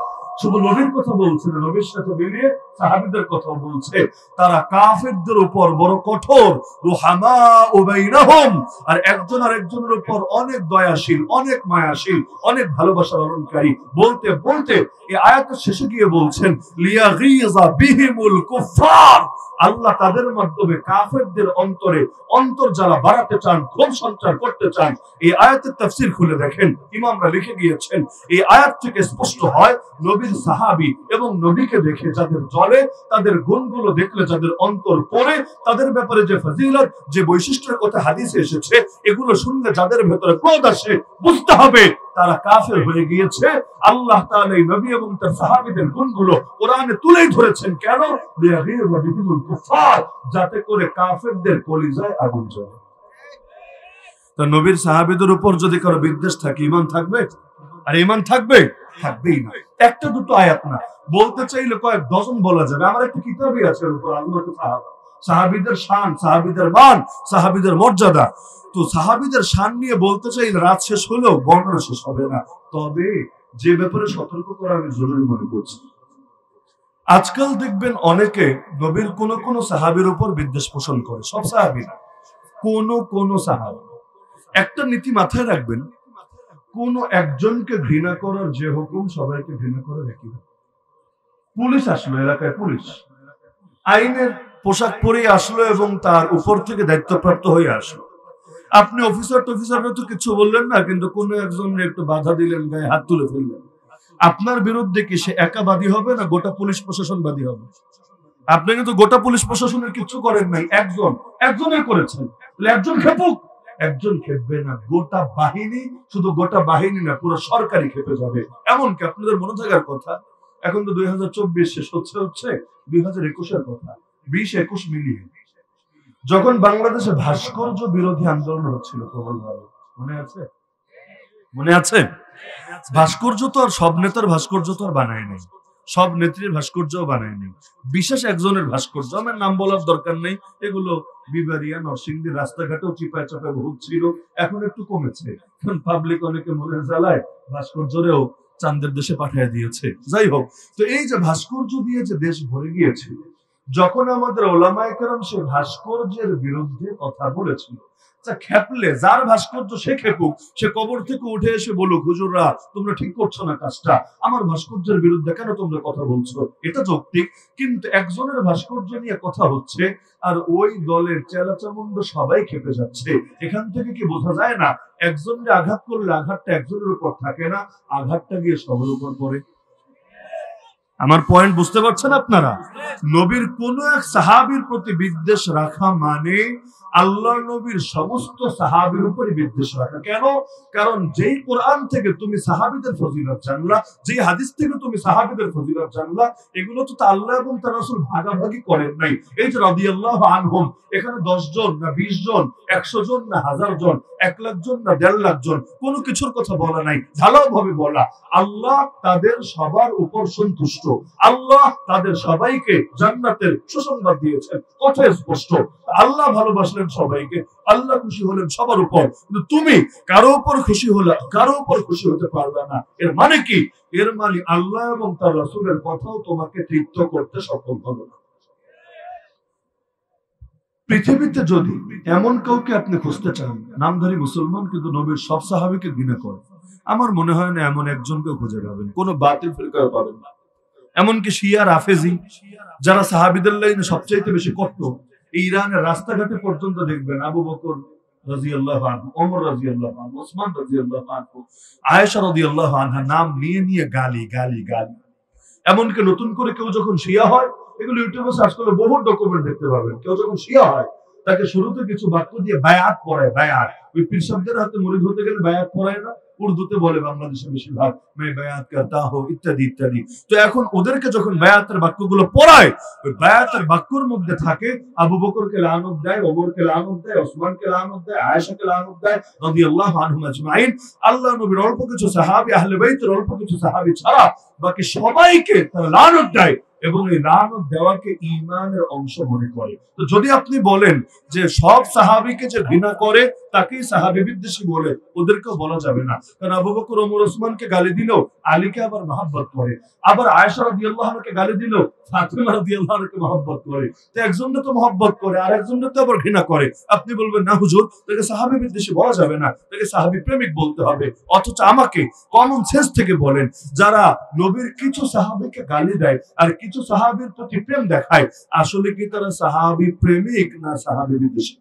Speaker 1: শুধু নবীর কথা বলছে না, নবীর সাথে মিলিয়ে সাহাবীদের কথা বলছে। তারা কাফেরদের উপর বড় কঠোর, রুহামাউ বাইনাহুম, আর একজন আরেকজনের উপর অনেক দয়াশীল, অনেক মায়াশীল, অনেক ভালোবাসার অলংকারী। বলতে বলতে এই আয়াতের শেষে গিয়ে বলছেন লিয়াগীযা বিহিমুল কুফফার। আল্লাহ তাদের মাধ্যমে কাফেরদের অন্তরে অন্তর্জ্বালা বাড়াতে চান, ক্ষোভ সঞ্চার করতে চান। এই আয়াতের তাফসীর খুলে দেখেন, ইমামরা লিখে গিয়েছেন এই আয়াত থেকে স্পষ্ট হয় নবীর সাহাবী এবং নবীকে দেখে যাদের জ্বলে, তাদের গুণগুলো দেখলে যাদের অন্তর পড়ে, তাদের ব্যাপারে যে ফজিলত, যে বৈশিষ্ট্যের কথা হাদিসে এসেছে, এগুলো শুনলে যাদের ভেতরে ক্রোধ আসে, বুঝতে হবে তারা কাফের হয়ে গিয়েছে। আল্লাহ তাআলা এই নবী এবং তার সাহাবীদের গুণগুলো কোরআনে তুলেই ধরেছেন। কেন? লিয়াগীযা বিহিমুল কুফফার, যাতে করে কাফেরদের কলিজায় আগুন জ্বলে। তা নবীর সাহাবীদের উপর যদি কারো বিদ্বেষ থাকে, ঈমান থাকবে? আর ঈমান থাকবে? থাকবেই না। একটা দুটো আয়াত না, বলতে চাইলে কয়েক ডজন বলা যাবে। আমার একটা কিতাবই আছে এর উপর, আজমত সাহাবা, সাহাবীদের শান, সাহাবীদের মান, সাহাবীদের মর্যাদা। তো সাহাবীদের শান নিয়ে বলতে চাইলে রাত শেষ হলেও বর্ণনা শেষ হবে না। তবে যে ব্যাপারে সতর্ক করা আমি জরুরি মনে করছি, আজকাল দেখবেন অনেকে নবীর কোন কোন সাহাবীর উপর বিদ্বেষ পোষণ করে, সব সাহাবী না, কোন কোন সাহাবী। একটা নীতি মাথায় রাখবেন, কোন একজনকে ঘৃণা করার যে হুকুম, সবাইকে ঘৃণা করার একই হুকুম। পুলিশ আসলো এলাকায়, পুলিশ আইনের পোশাক পরে আসলো এবং তার উপর থেকে দায়িত্বপ্রাপ্ত হয়ে আসলো। আপনি অফিসার টফিসাররা তো কিছু বললেন না, কিন্তু কোন একজন একটু বাধা দিলেন, গায়ে হাত তুলে ফেললেন। আপনার বিরুদ্ধে কি সে একা বাদী হবে না গোটা পুলিশ প্রশাসন বাদী হবে? আপনি কিন্তু গোটা পুলিশ প্রশাসনের কিছু করেন নাই, একজনের করেছেন। একজন খেপুক, একজন খেপবে না, গোটা বাহিনী, শুধু গোটা বাহিনী না পুরো সরকারি খেপে যাবে। এমনকি আপনাদের মনে থাকার কথা, এখন তো 2024 শেষ হচ্ছে 2021-এর কথা, 20-21 মিলিয়ে যখন বাংলাদেশে ভাস্কর্য বিরোধী আন্দোলন হচ্ছিল প্রবলভাবে, মনে আছে? ভাস্কর্য তো আর সব নেতার ভাস্কর্য তো আর বানায় নাই, সব নেত্রীর ভাস্কর্যও বানায় নাই, বিশেষ একজনের ভাস্কর্য, আমার নাম বলার দরকার নেই, এগুলো বিবারিয়া নরসিংদী রাস্তাঘাটেও চিপায় চাপায় বহুত ছিল, এখন একটু কমেছে, কারণ পাবলিক অনেকে মনের জ্বালায় ভাস্কর্যরেও চাঁদের দেশে পাঠিয়ে দিয়েছে। যাই হোক, তো এই যে ভাস্কর্য দিয়ে যে দেশ ভরে গিয়েছে, যখন আমাদের ওলামায়ে কেরাম সে ভাস্কর্যের বিরুদ্ধে কথা বলেছিল, খেপলে যার ভাস্কর্য সে খেপুক, সে কবর থেকে উঠে এসে বলুক, হুজুররা তোমরা ঠিক করছো না কাজটা, আমার ভাস্কর্যের বিরুদ্ধে কেন তোমরা কথা বলছো, এটা যৌক্তিক। কিন্তু একজনের ভাস্কর্য নিয়ে কথা হচ্ছে আর ওই দলের চেলাচামুন্ড সবাই খেপে যাচ্ছে, এখান থেকে কি বোঝা যায় না একজনকে আঘাত করলে আঘাতটা একজনের উপর থাকে না, আঘাতটা গিয়ে সবার উপর পড়ে। আমার পয়েন্ট বুঝতে পারছেন আপনারা? নবীর কোন এক সাহাবীর প্রতি বিদ্বেষ রাখা মানে আল্লাহ নবীর সমস্ত সাহাবীর উপরে বিদ্বেষ রাখা। কেন? কারণ যেই কোরআন থেকে তুমি সাহাবীদের ফজিলত জানলা, যেই হাদিস থেকে তুমি সাহাবীদের ফজিলত জানলা, এগুলো তো আল্লাহ এবং তার রাসূল ভাগাভাগি করেন নাই। এই যে রাদিয়াল্লাহু আনহুম, এখানে 10 জন না 20 জন, 100 জন না 1000 জন, 1 লাখ জন না 1.5 লাখ জন, কোনো কিছুর কথা বলা নাই, ঢালাওভাবে বলা আল্লাহ তাদের সবার উপর সন্তুষ্ট, আল্লাহ তাদের সবাইকে জান্নাতের সুসংবাদ দিয়েছেন, কথা স্পষ্ট। আল্লাহ ভালোবাসলেন সবাইকে, আল্লাহ খুশি হলেন সবার উপর, কিন্তু তুমি কারো উপর খুশি হলে কারো উপর খুশি হতে পারবে না। এর মানে কি? এর মানে আল্লাহ এবং তার রাসূলের কথাও তোমাকে তৃপ্ত করতে সক্ষম হবে না। পৃথিবীতে যদি এমন কাউকে আপনি খুঁজতে চান, নামধারী মুসলমান কিন্তু নবীর সব সাহাবীকে ঘৃণা করে, আমার মনে হয় না এমন একজনকে খুঁজে পাবেন, কোন বাতিল ফিরকাও পাবেন না। এমনকি শিয়া রাফেজি যারা সাহাবীদের লাইনে সবচাইতে বেশি কট্ট, ইরানের রাস্তাঘাটে পর্যন্ত দেখবেন আবু বকর রাদিয়াল্লাহু আনহু, ওমর রাদিয়াল্লাহু আনহু, ওসমান রাদিয়াল্লাহু আনহু, আয়েশা রাদিয়াল্লাহু আনহা নাম নিয়ে নিয়ে গালি গালি গালি। এমনকি নতুন করে কেউ যখন শিয়া হয়, এগুলো ইউটিউবে সার্চ করলে বহু ডকুমেন্ট দেখতে পাবেন, কেউ যখন শিয়া হয় তাকে শুরুতে কিছু বাক্য দিয়ে বায়াত পড়ায়, বায়াত, ওই পীর সাহেবদের হাতে মুরিদ হতে গেলে বায়াত পড়ায় না, উর্দুতে বলে বাংলাদেশে বেশিরভাগ, মে বায়াত করতা হো ইত্যাদি ইত্যাদি। তো এখন ওদেরকে যখন বায়াতের বাক্যগুলো পড়ায়, ওই বায়াতের বাক্যর মধ্যে থাকে আবু বকরকে লানত দেয়, ওমরকে লানত দেয়, ওসমানকে লানত দেয়, আয়েশাকে লানত দেয় রাদিয়াল্লাহু আনহুম আজমাইন। আল্লাহ নবীর অল্প কিছু সাহাবী, আহলে বাইতের অল্প কিছু সাহাবী ছাড়া বাকি সবাইকে তারা লানত দেয় এবং এই লানত দেওয়াকে ঈমানের অংশ মনে করে। তো যদি আপনি বলেন যে সব সাহাবীকে যে ঘৃণা করে তাকেই সাহাবী বিদ্বেষী বলে, ওদেরকেও বলা যাবে না, কারণ আবু বকর ওমর ওসমানকে গালি দিলেও আলীকে আবার মহব্বত করে, আবার আয়েশা রাদিয়াল্লাহু আনহাকে গালি দিলেও ফাতিমা রাদিয়াল্লাহু আনহাকে মহব্বত করে। তো একজনকে তো মহব্বত করে আর একজনকে তো আবার ঘৃণা করে। আপনি বলবেন না হুজুর, তাকে সাহাবী বিদ্বেষী বলা যাবে না, তাকে সাহাবী প্রেমিক বলতে হবে। অথচ আমাকে কমন সেন্স থেকে বলেন, যারা নবীর কিছু সাহাবীকে গালি দেয় আর কিছু সাহাবীর প্রতি প্রেম দেখায়, আসলে কি তারা সাহাবী প্রেমিক না সাহাবী বিদ্বেষী?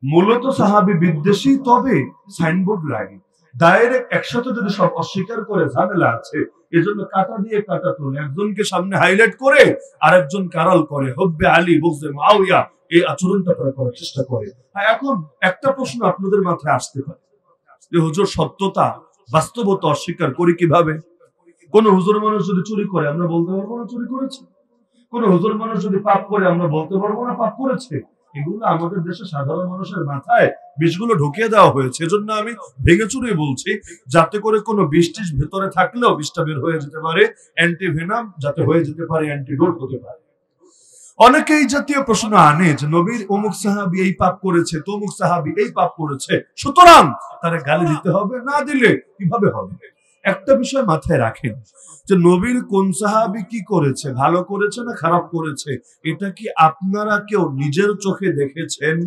Speaker 1: মূলত সাহাবী বিদ্বেষী, তবে সাইনবোর্ড লাগে, ডাইরেক্ট একসাথে যদি সব অস্বীকার করে ঝামেলা আছে, এজন্য কাটা দিয়ে কাটা তুলে একজনকে সামনে হাইলাইট করে আর একজন কারাল করে, হব্বে আলী বুগজে মুআবিয়া, এই আচরণটা তারা করার চেষ্টা করে। এখন একটা প্রশ্ন আপনাদের মাথায় আসতে পারে যে হুজুর, সত্যতা বাস্তবতা অস্বীকার করি কিভাবে? কোন হুজুর মানুষ যদি চুরি করে আমরা বলতে পারবো না চুরি করেছে? কোন হুজুর মানুষ যদি পাপ করে আমরা বলতে পারবো না পাপ করেছে? এগুলো আমাদের দেশে সাধারণ মানুষের মাথায় বিষগুলো ঢুকিয়ে দেওয়া হয়েছে। এজন্য আমি ভেঙে চুরে বলছি, যাতে করে কোনো বিষ টিস ভেতরে থাকলেও বিষটা বের হয়ে যেতে পারে, অ্যান্টিভেনাম যাতে হয়ে যেতে পারে, অ্যান্টিডোট হতে পারে। অনেকেই জাতীয় প্রশ্ন আনে যে নবীর অমুক সাহাবী এই পাপ করেছে, তমুক সাহাবী এই পাপ করেছে, সুতরাং তারা গালি দিতে হবে, না দিলে কিভাবে হবে? একটা বিষয় মাথায় রাখেন যে নবীর কোন সাহাবী কি করেছে, ভালো করেছে না খারাপ করেছে, এটা কি আপনারা কেউ নিজের চোখে দেখেছেন?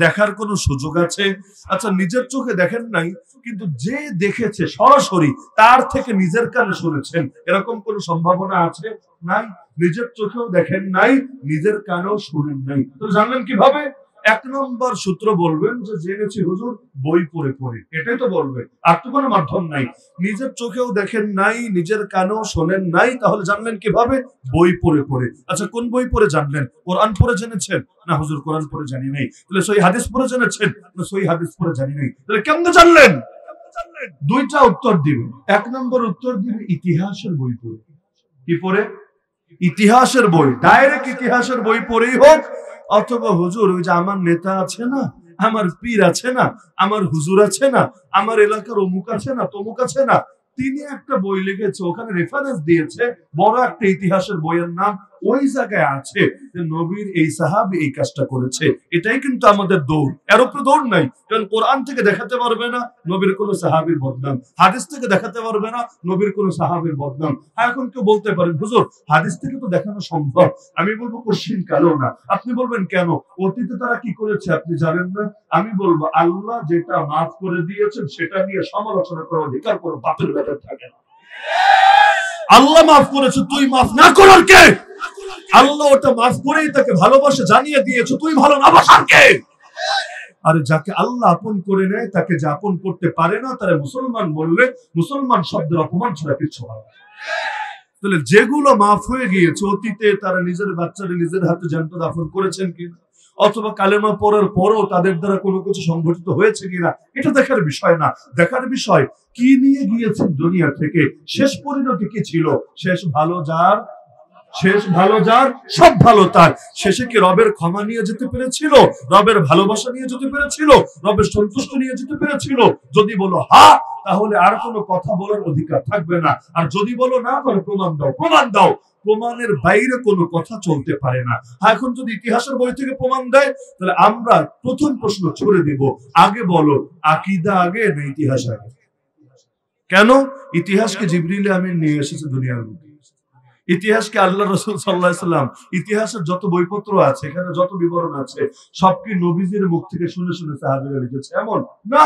Speaker 1: দেখার কোনো সুযোগ আছে? আচ্ছা, নিজের চোখে দেখেন নাই, কিন্তু যে দেখেছে সরাসরি তার থেকে নিজের কানে শুনেছেন, এরকম কোন সম্ভাবনা আছে? নাই। নিজের চোখেও দেখেন নাই, নিজের কানেও শুনেন নাই, তো জানলেন কিভাবে? এক নম্বর সূত্র বলবেন যে জেনেছি হুজুর বই পড়ে পড়ে, এটাই তো বলবে, আর তো কোনো মাধ্যম নাই। নিজের চোখেও দেখেন নাই, নিজের কানেও শোনেন নাই, তাহলে জানলেন কিভাবে? বই পড়ে পড়ে। আচ্ছা কোন বই পড়ে জানলেন? কোরআন পড়ে জেনেছেন? না হুজুর কোরআন পড়ে জানি নাই। তাহলে সহি হাদিস পড়ে জেনেছেন? না সহি হাদিস পড়ে জানি নাই। তাহলে কেমনে জানলেন? দুইটা উত্তর দিবে। এক নম্বর উত্তর দিবে ইতিহাসের বই পড়ে। কি পড়ে? ইতিহাসের বই, ডাইরেক্ট ইতিহাসের বই পড়েই হোক, অথবা হুজুর ওই যে আমার নেতা আছে না, আমার পীর আছে না, আমার হুজুর আছে না, আমার এলাকার অমুক আছে না, তমুক আছে না, তিনি একটা বই লিখেছে, ওখানে রেফারেন্স দিয়েছে, বড় একটা ইতিহাসের বইয়ের নাম, ওই জায়গায় আছে যে নবীর এই সাহাবী এই কাজটা করেছে। এটাই কিন্তু আমাদের দৌড়, এর উপরে দৌড় নাই। কারণ কোরআন থেকে দেখাতে পারবে না নবীর কোন সাহাবীর বদনাম, হাদিস থেকে দেখাতে পারবে না নবীর কোন সাহাবীর বদনাম। এখন কেউ বলতে পারেন হুজুর হাদিস থেকে তো দেখানো সম্ভব। আমি বলবো কোশ্চিন কালো না। আপনি বলবেন কেন? অতীতে তারা কি করেছে আপনি জানেন না? আমি বলবো আল্লাহ যেটা মাফ করে দিয়েছেন সেটা নিয়ে সমালোচনা করার অধিকার কোনো বাপের বেটার থাকে না। আল্লাহ মাফ করেছে, তুই মাফ না করার কে? আল্লাহ ওটা মাফ করেই তাকে ভালোবাসা জানিয়ে দিয়েছে, তুই ভালো না বাসার কে? আরে যাকে আল্লাহ আপন করে নেয় তাকে যে আপন করতে পারে না তারা মুসলমান বললে মুসলমান শব্দের অপমান ছাড়া কিছু হয় না। তাহলে যেগুলো মাফ হয়ে গিয়েছে অতীতে, তারা নিজের বাচ্চারা নিজের হাতে জ্যান্ত দাফন করেছেন কিনা, অথবা কালেমা পড়ার পরও তাদের দ্বারা কোনো কিছু সংঘটিত হয়েছে কিনা, এটা দেখার বিষয় না। দেখার বিষয় কি নিয়ে গিয়েছেন দুনিয়া থেকে, শেষ পরিণতি কি ছিল। শেষ ভালো যার, শেষ ভালো যার, সব ভালো তার। শেষে কি রবের ক্ষমা নিয়ে যেতে পেরেছিল, রবের ভালোবাসা নিয়ে যেতে পেরেছিল, রবের সন্তুষ্ট নিয়ে যেতে পেরেছিল? যদি বলো হ্যাঁ, তাহলে আর কোনো কথা বলার অধিকার থাকবে না। আর যদি বলো না, তাহলে প্রমাণ দাও, প্রমাণ দাও। প্রমাণের বাইরে কোনো কথা চলতে পারে না। এখন যদি ইতিহাসের বই থেকে প্রমাণ দেয়, তাহলে আমরা প্রথম প্রশ্ন ছুড়ে দিব, আগে বলো আকীদা আগে না ইতিহাস আগে? কেন? ইতিহাসকে জিবরিল আমিন নিয়ে এসেছে দুনিয়ার বুকে। ইতিহাসকে আল্লাহ রাসূল সাল্লাল্লাহু আলাইহি সাল্লাম, ইতিহাসের যত বইপত্র আছে, এখানে যত বিবরণ আছে, সব কি নবীজির মুখ থেকে শুনে শুনে সাহাবীরা লিখেছে? এমন না।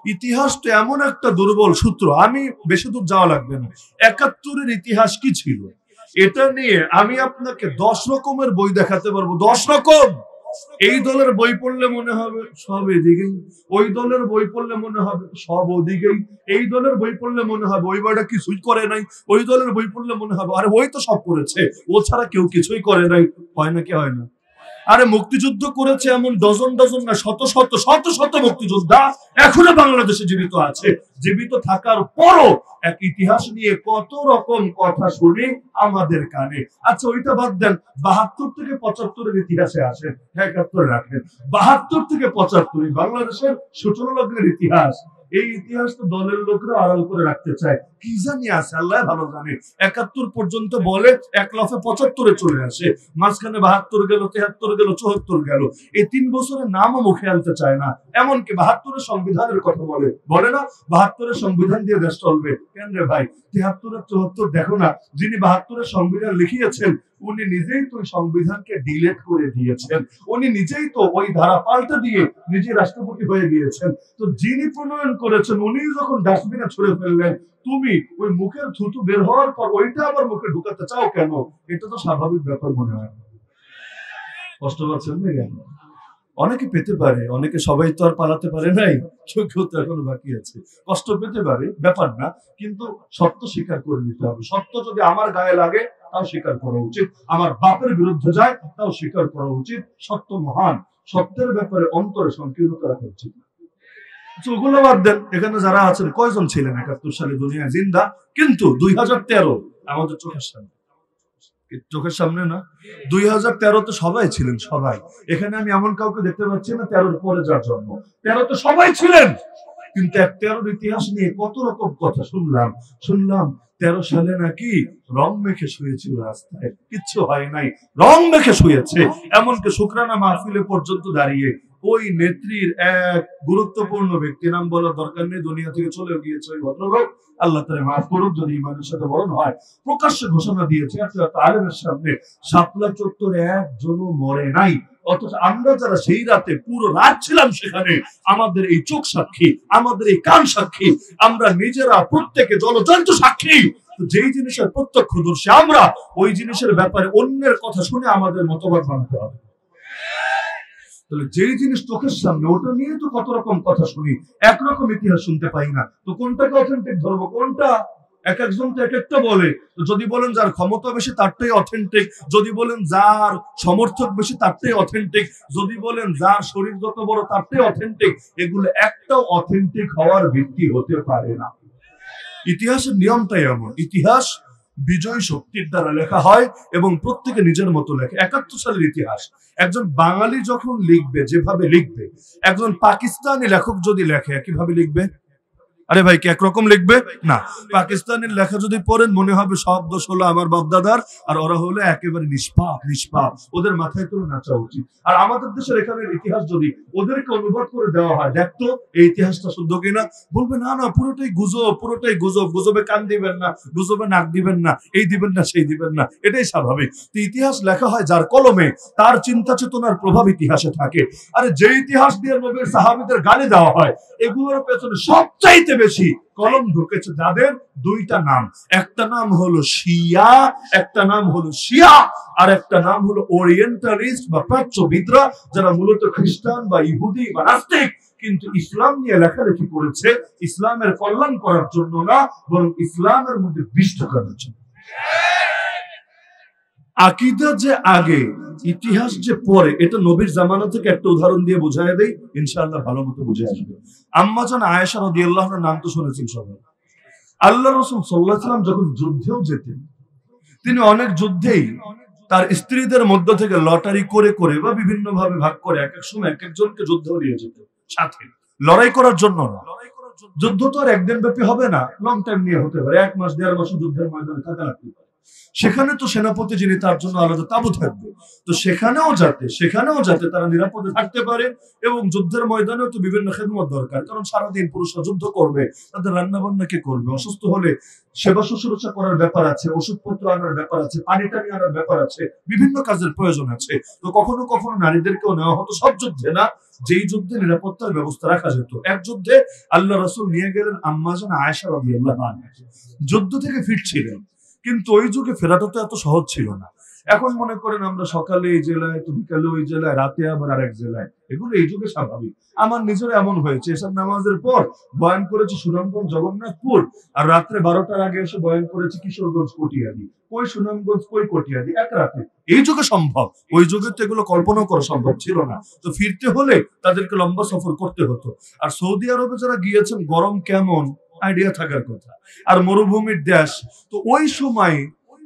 Speaker 1: ইতিহাস তো এমন একটা দুর্বল সূত্র, আমি বেশি দূর যাওয়া লাগবে না। ৭১-এর ইতিহাস কি ছিল এটা নিয়ে আমি আপনাকে 10 রকমের বই দেখাতে পারবো, 10 রকম। এই দলের বই পড়লে মনে হবে সব এদিকেই, ওই দলের বই পড়লে মনে হবে সব ওদিকেই, এই দলের বই পড়লে মনে হবে ওই বইটা কিছুই করে নাই, ওই দলের বই পড়লে মনে হবে আরে ওই তো সব করেছে, ও ছাড়া কেউ কিছুই করে নাই। হয় নাকি হয় না? আরে মুক্তিযুদ্ধ করেছে এমন ডজন ডজন না, শত শত শত শত মুক্তিযোদ্ধা এখনো বাংলাদেশে জীবিত আছে। জীবিত থাকার পরও এক ইতিহাস নিয়ে কত রকম কথা শুনি আমাদের কানে। আচ্ছা ওইটা বাদ দেন, ৭২ থেকে ৭৫-এর ইতিহাসে আসেন, ৭১ রাখেন। ৭২ থেকে ৭৫ বাংলাদেশের সূচনা লগ্নের ইতিহাস। এই ইতিহাস তো দলের লোকরা আড়াল করে রাখতে চায়, কি জানি আছে আল্লাহ ভালো জানে। ৭১ পর্যন্ত বলে, এক লাফে ৭৫-এ চলে আসে, মাঝখানে ৭২ গেল, ৭৩ গেল, ৭৪ গেল। এই ৩ বছরের নামও মুখে আনতে চায় না। এমনকি ৭২-এর সংবিধানের কথা বলে, বলে না ৭২-এর সংবিধান দিয়ে দেশ চলবে। কেন রে ভাই, ৭৩ ৭৪ দেখো না, যিনি ৭২-এর সংবিধান লিখিয়েছেন উনি নিজেই তো সংবিধানকে ডিলেট করে দিয়েছেন, উনি নিজেই তো ওই ধারা পাল্টে দিয়ে নিজে রাষ্ট্রপতি হয়ে গিয়েছেন। তো যিনি প্রণয়ন করেছেন উনি যখন ডাস্টবিনে ছুড়ে ফেললেন, তুমি ওই মুখের থুতু বের হওয়ার পর ওইটা আবার মুখে ঢুকাতে চাও কেন? এটা তো স্বাভাবিক ব্যাপার মনে হয়। কষ্ট পাচ্ছেন না কেন? অনেকে পেতে পারে, অনেকে, সবাই তো আর পালাতে পারে নাই, কেউ কেউ তো এখনো বাকি আছে। কষ্ট পেতে পারে, ব্যাপার না, কিন্তু সত্য স্বীকার করে নিতে হবে। সত্য যদি আমার গায়ে লাগে তাও স্বীকার করা উচিত, আমার বাপের বিরুদ্ধে যায় তাও স্বীকার করা উচিত। সত্য মহান, সত্যের ব্যাপারে অন্তরে সংকীর্ণতা রাখা উচিত। ওগুলো বাদ দেন, এখানে যারা আছেন কয়জন ছিলেন ৭১ সালে দুনিয়ায় জিন্দা? কিন্তু ২০১৩ আমাদের চোখের সামনে, চোখের সামনে না, ২০১৩ সবাই ছিলেন, সবাই। এখানে আমি এমন কাউকে দেখতে পাচ্ছি না ১৩-র পরে যার জন্ম। ১৩ সবাই ছিলেন, কিন্তু ১৩-র ইতিহাস নিয়ে কত রকম কথা শুনলাম। ১৩ সালে নাকি রং মেখে শুয়েছিল রাস্তায়, কিচ্ছু হয় নাই, রং মেখে শুয়েছে। এমনকি শুকরানা মাহফিলে পর্যন্ত দাঁড়িয়ে ওই নেত্রীর এক গুরুত্বপূর্ণ ব্যক্তি, নাম বলার দরকার নেই, দুনিয়া থেকে চলে গিয়েছে ওই ভদ্রলোক, আল্লাহ তাআলা মাফ করুক যদি ইমানের সাথে মরণ হয়, প্রকাশ্যে ঘোষণা দিয়েছে আলেমের সামনে, শাপলা চত্বরে একজনও মরে নাই। অথচ আমরা যারা সেই রাতে পুরো রাত ছিলাম সেখানে, আমাদের এই চোখ সাক্ষী, আমাদের এই কান সাক্ষী, আমরা নিজেরা প্রত্যেকে জলজন্ত সাক্ষী। যেই জিনিসের প্রত্যক্ষদর্শী আমরা, ওই জিনিসের ব্যাপারে অন্যের কথা শুনে আমাদের মতবাদ মানতে হবে। তাহলে যেই জিনিস চোখের সামনে ওটা নিয়ে তো কত রকম কথা শুনি, একরকম ইতিহাস শুনতে পাই না। তো কোনটাকে অথেন্টিক ধরবো, কোনটা? এক একজন তো এক একটা বলে। তো যদি বলেন যার ক্ষমতা বেশি তারটাই অথেন্টিক, যদি বলেন যার সমর্থক বেশি তারটাই অথেন্টিক, যদি বলেন যার শরীর যত বড় তারটাই অথেন্টিক, এগুলো একটাও অথেন্টিক হওয়ার ভিত্তি হতে পারে না। ইতিহাসের নিয়মটাই এমন, ইতিহাস বিজয় শক্তির দ্বারা লেখা হয় এবং প্রত্যেকে নিজের মতো লেখে। 71 সালের ইতিহাস একজন বাঙালি যখন লিখবে যেভাবে লিখবে, একজন পাকিস্তানি লেখক যদি লেখে কিভাবে লিখবে? আরে ভাই, কি একরকম লিখবে? না। পাকিস্তানের লেখা যদি পড়েন মনে হবে সব দোষ হলো আমার বাপদাদার, আর ওরা হলো একেবারে নিষ্পাপ নিষ্পাপ, ওদের মাথায় তুলে নাচা উচিত। আর আমাদের দেশের এখানের ইতিহাস যদি ওদেরকে অনুবাদ করে দেওয়া হয়, দেখতো এই ইতিহাসটা শুদ্ধ কিনা, বলবে না না পুরোটাই গুজব, পুরোটাই গুজব, গুজবে কান দিবেন না, গুজবে নাক দিবেন না, এই দিবেন না সেই দিবেন না, এটাই স্বাভাবিক। তো ইতিহাস লেখা হয় যার কলমে, তার চিন্তা চেতনার প্রভাব ইতিহাসে থাকে। আরে যে ইতিহাস দিয়ে নবীর সাহাবীদের গালি দেওয়া হয়, এগুলোর পেছনে সবচাইতে বেশি কলম ঢুকেছে যাদের দুইটা নাম, একটা নাম হলো শিয়া, একটা নাম হলো শিয়া, আর একটা নাম হলো ওরিয়েন্টালিস্ট বা প্রাচ্যবিদরা, যারা মূলত খ্রিস্টান বা ইহুদি বা নাস্তিক, কিন্তু ইসলাম নিয়ে লেখালেখি করেছে ইসলামের কল্যাণ করার জন্য না, বরং ইসলামের মধ্যে বিষ ঢোকানোর জন্য। আকীদা যে আগে, ইতিহাস যে পরে, এটা নবীর জামানা থেকে একটা উদাহরণ দিয়ে বোঝায় দেই, ইনশাআল্লাহ ভালো মতো বুঝে আসবে। আম্মা জান আয়েশা রাদিয়াল্লাহু আনহার নাম তো শুনেছেন সবাই। আল্লাহ রাসূল সাল্লাল্লাহু আলাইহি ওয়াসাল্লাম যখন যুদ্ধেও যেতেন, তিনি অনেক যুদ্ধেই তার স্ত্রীদের মধ্য থেকে লটারি করে করে বা বিভিন্ন ভাবে ভাগ করে এক এক সময় এক একজনকে যুদ্ধেও নিয়ে যেত সাথে, লড়াই করার জন্য না। যুদ্ধ তো আর একদিন ব্যাপী হবে না, লং টাইম নিয়ে হতে পারে, 1 মাস 1.5 মাস যুদ্ধের ময়দানে থাকা লাগতে পারে। সেখানে তো সেনাপতি যিনি, তার জন্য আলাদা তাবু থাকবে। তো সেখানেও যাতে তারা নিরাপদে থাকতে পারে, এবং যুদ্ধের ময়দানেও তো বিভিন্ন খেদমত দরকার, কারণ সারাদিন পুরুষরা যুদ্ধ করবে, তাদের রান্না বান্না কে করবে, অসুস্থ হলে সেবা শুশ্রূষা করার ব্যাপার আছে, ওষুধপত্র আনার ব্যাপার আছে, পানি টানি আনার ব্যাপার আছে, বিভিন্ন কাজের প্রয়োজন আছে। তো কখনো কখনো নারীদেরকেও নেওয়া হতো, সব যুদ্ধে না, যেই যুদ্ধে নিরাপত্তার ব্যবস্থা রাখা যেত। এক যুদ্ধে আল্লাহ রাসূল নিয়ে গেলেন আম্মা জান আয়েশা রাদিয়াল্লাহু আনহা, যুদ্ধ থেকে ফিরছিলেন, কিন্তু ওই যুগে ফেরাটা তো এত সহজ ছিল না। এখন মনে করেন আমরা সকালে এই জেলায়, তো বিকালে ওই জেলায়, রাতে আবার আরেক জেলায়, এগুলো এই যুগে স্বাভাবিক। আমার নিজের এমন হয়েছে, এসব নামাজের পর বয়ান করেছি সুনামগঞ্জ জগন্নাথপুর, আর রাত্রে 12টার আগে এসে বয়ান করেছি কিশোরগঞ্জ কটিয়াদি, কই সুনামগঞ্জ কই কটিয়াদি, এক রাতে। এই যুগে সম্ভব, ওই যুগে তো এগুলো কল্পনাও করা সম্ভব ছিল না। তো ফিরতে হলে তাদেরকে লম্বা সফর করতে হতো। আর সৌদি আরবে যারা গিয়েছেন, গরম কেমন আইডিয়া থাকার কথা, আর মরুভূমির দেশ, তো ওই সময়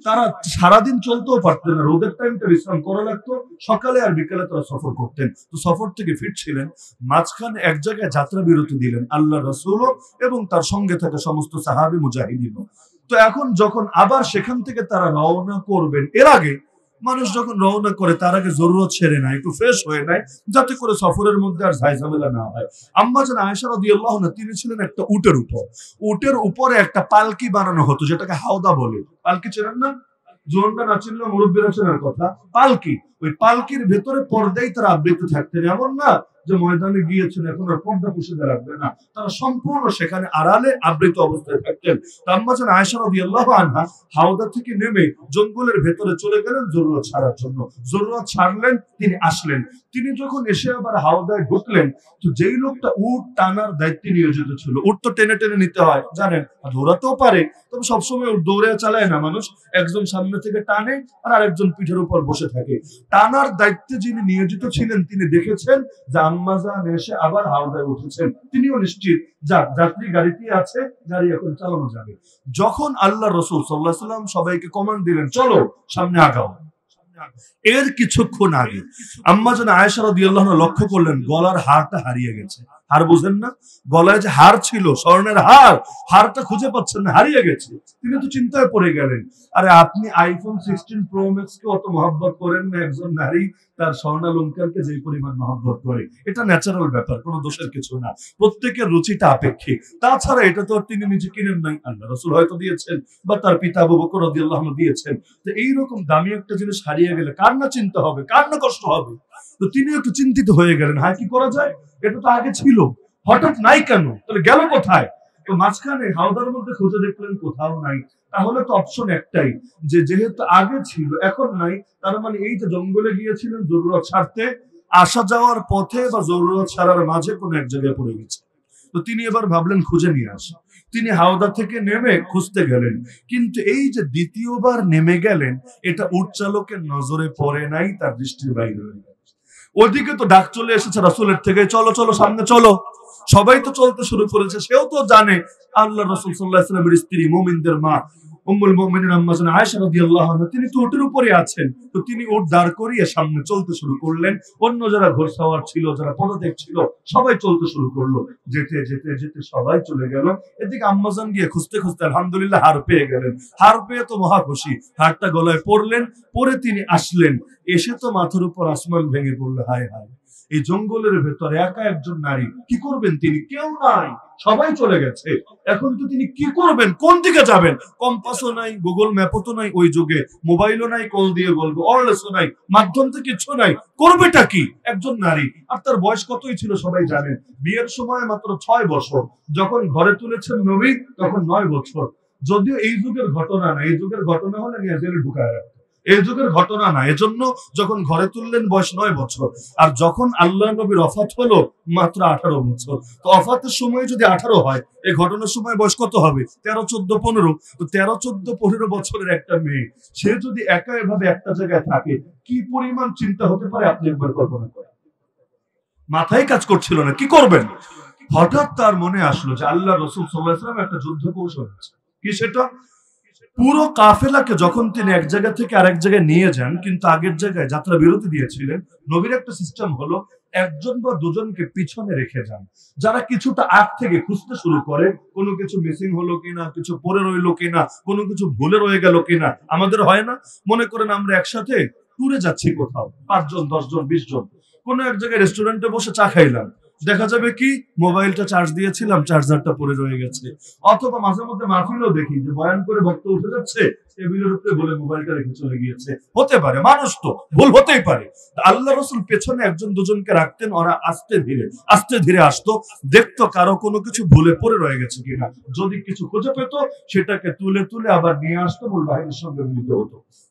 Speaker 1: তারা সারাদিন চলতেও পারতেন না, রোদের টাইমটা বিশ্রাম করা লাগতো, সকালে আর বিকালে তারা সফর করতেন। তো সফর থেকে ফিরছিলেন, মাঝখানে এক জায়গায় যাত্রা বিরতি দিলেন আল্লাহ রাসূলও এবং তার সঙ্গে থাকা সমস্ত সাহাবী মুজাহিদিনও। তো এখন যখন আবার সেখান থেকে তারা রওনা করবেন, এর আগে মানুষ যখন রওনা করে তার আগে জরুরত সেরে নেয়, একটু ফ্রেশ হয়ে নেয়, যাতে করে সফরের মধ্যে আর ঝামেলা না হয়। আম্মা জান আয়েশা রাদিয়াল্লাহু আনহা, তিনি ছিলেন একটা উটের উপরে একটা পালকি বানানো হতো, যেটাকে হাওদা বলে। পালকি চেনেন না? জোনটা না চিনলে মুরব্বীরা চেনার কথা। পালকি, ওই পালকির ভেতরে পর্দাই তারা আবৃত থাকতেন। এমন না যে ময়দানে গিয়েছেন এখন আর পর্দা পুষিয়ে রাখবে না, তারা সম্পূর্ণ সেখানে আড়ালে আবৃত অবস্থায় থাকতেন। আম্মা জান আয়েশা রাদিয়াল্লাহু আনহা হাওদা থেকে নেমে জঙ্গলের ভেতরে চলে গেলেন জরুরত ছাড়ার জন্য। জরুরত ছাড়লেন, তিনি আসলেন। তিনি যখন এসে আবার হাওদায় ঢুকলেন, তো যেই লোকটা উট টানার দায়িত্বে নিয়োজিত ছিল, উট তো টেনে টেনে নিতে হয় জানেন, দৌড়াতেও পারে, তবে সবসময় উট দৌড়ে চালায় না মানুষ, একজন সামনে থেকে টানে আর আরেকজন পিঠের উপর বসে থাকে। টানার দায়িত্বে যিনি নিয়োজিত ছিলেন, তিনি দেখেছেন যে আম্মা জান এসে আবার হাওদায় উঠেছেন, তিনিও নিশ্চিত যাক যাত্রী গাড়িটি আছে, গাড়ি এখন চালানো যাবে। যখন আল্লাহ রাসূল সাল্লাল্লাহু আলাইহি ওয়াসাল্লাম সবাইকে কমান্ড দিলেন, চলো সামনে আগাও, এর কিছুক্ষণ আগে আম্মা জান আয়েশা রাদিয়াল্লাহু আনহা লক্ষ্য করলেন গলার হারটা হারিয়ে গেছে। হার বুঝেন না? গলায় যে হার ছিল, স্বর্ণের হার, হারটা খুঁজে পাচ্ছেন না, হারিয়ে গেছে। তিনি তো চিন্তায় পড়ে গেলেন। আরে আপনি আইফোন 16 প্রো ম্যাক্স কে অত মহব্বত করেন না, একজন নারী তার স্বর্ণালঙ্কারকে যে পরিমাণ মহব্বত করে, এটা ন্যাচারাল ব্যাপার, কোনো দোষের কিছু না, প্রত্যেকের রুচিটা আপেক্ষিক। তাছাড়া এটা তো আর তিনি নিজে কিনেন নাই, আল্লাহ রাসূল হয়তো দিয়েছেন বা তার পিতা আবু বকর রাদিয়াল্লাহু আনহু দিয়েছেন। তো এইরকম দামি একটা জিনিস হারিয়ে গেলে কার না চিন্তা হবে, কার না কষ্ট হবে। তো তিনি একটু চিন্তিত হয়ে গেলেন, হ্যাঁ কি করা যায়, এটা তো আগে ছিল, হঠাৎ নাই কেন, তাহলে গেল কোথায়? তো মাঝখানে হাওদার মধ্যে খুঁজে দেখলেন কোথাও নাই। তাহলে তো অপশন একটাই, যে যেহেতু আগে ছিল এখন নাই, তার মানে এই যে জঙ্গলে গিয়েছিলেন জরুরত ছাড়তে, আসা যাওয়ার পথে বা জরুরত ছাড়ার মাঝে কোনো এক জায়গায় পড়ে গেছে। তো তিনি এবার ভাবলেন খুঁজে নিয়ে আসে। তিনি হাওদা থেকে নেমে খুঁজতে গেলেন, কিন্তু এই যে দ্বিতীয়বার নেমে গেলেন, এটা উট চালকের নজরে পড়ে নাই, তার দৃষ্টির বাইরে হয়ে গেল। ওদিকে তো ডাক চলে এসেছে রাসূলের থেকে, চলো চলো সামনে চলো। সবাই তো চলতে শুরু করেছে। সেও তো জানে আল্লাহ রাসূল সাল্লাল্লাহু আলাইহি ওয়াসাল্লামের স্ত্রী, মুমিনদের মা উম্মুল মুমিনিন আম্মা জান আয়েশা রাদিয়াল্লাহু আনহা, তিনি তো উটের উপরে আছেন। তো তিনি উট দাঁড় করিয়ে সামনে চলতে শুরু করলেন। অন্য যারা ঘোড়সওয়ার ছিল, যারা পদাতিক ছিল, সবাই চলতে শুরু করলো। যেতে যেতে যেতে সবাই চলে গেল। এদিকে আম্মা জান গিয়ে খুঁজতে খুঁজতে আলহামদুলিল্লাহ হার পেয়ে গেলেন। হার পেয়ে তো মহা খুশি, হারটা গলায় পড়লেন। পরে তিনি আসলেন, এসে তো মাথার উপর আসমান ভেঙে পড়লো। হায় হায়, এই জঙ্গলের ভেতরে একা একজন নারী, কি করবেন তিনি? কেউ নাই, সবাই চলে গেছে। এখন তো তিনি কি করবেন? কোন দিকে যাবেন? কম্পাসও নাই, গুগল ম্যাপও তো নাই ওই যুগে, মোবাইলও নাই কল দিয়ে বলবো, অরলেসও নাই, মাধ্যম তো কিছু নাই। করবেটা কি? একজন নারী, আর তার বয়স কতই ছিল সবাই জানেন। বিয়ের সময় মাত্র 6 বছর, যখন ঘরে তুলেছেন নবী তখন 9 বছর। যদিও এই যুগের ঘটনা না, এই যুগের ঘটনা হলে নিয়ে জেলে ঢুকায় রাখতো। এই যুগের ঘটনা না, এজন্য যখন ঘরে তুললেন বয়স 9 বছর, আর যখন আল্লাহ নবীর ওফাত হলো মাত্র 18 বছর। তো ওফাতের সময় যদি 18 হয়, এই ঘটনার সময় বয়স কত হবে? 13, 14, 15। তো 13, 14, 15 বছরের একটা মেয়ে, সে যদি একা এভাবে একটা জায়গায় থাকে, কি পরিমাণ চিন্তা হতে পারে আপনি একবার কল্পনা করেন। মাথায় কাজ করছিল না, কি করবেন। হঠাৎ তার মনে আসলো যে আল্লাহ রাসূল সাল্লাল্লাহু আলাইহি ওয়াসাল্লাম একটা যুদ্ধ কৌশল আছে। কি সেটা? পুরো কাফেলাকে যখন তিনি এক জায়গা থেকে আরেক জায়গায় নিয়ে যান, কিন্তু আগের জায়গায় যাত্রা বিরতি দিয়েছিলেন, নবীর একটা সিস্টেম হলো একজন বা দুজনকে পিছনে রেখে যান, যারা কিছুটা আগ থেকে খুঁজতে শুরু করে কোনো কিছু মিসিং হলো কিনা, কিছু পড়ে রইলো কিনা, কোনো কিছু ভুলে রয়ে গেল কিনা। আমাদের হয় না, মনে করেন আমরা একসাথে ট্যুরে যাচ্ছি কোথাও, 5 জন 10 জন 20 জন, কোনো এক জায়গায় রেস্টুরেন্টে বসে চা খাইলাম, দেখা যাবে কি মোবাইলটা চার্জ দিয়েছিলাম, চার্জারটা পড়ে রয়ে গেছে। অথবা মাঝে মধ্যে মাহফিলেও দেখি যে বয়ান করে বক্তা উঠে যাচ্ছে, টেবিলের উপরে বলে মোবাইলটা রেখে চলে গিয়েছে। হতে পারে, মানুষ তো ভুল হতেই পারে। আল্লাহ রাসূল পেছনে একজন দুজনকে রাখতেন, ওরা আস্তে ধীরে আসতো, দেখতো কারো কোনো কিছু ভুলে পড়ে রয়ে গেছে কিনা। যদি কিছু খুঁজে পেত, সেটাকে তুলে তুলে আবার নিয়ে আসতো, মূল বাহিনীর সঙ্গে মিলিত হতো।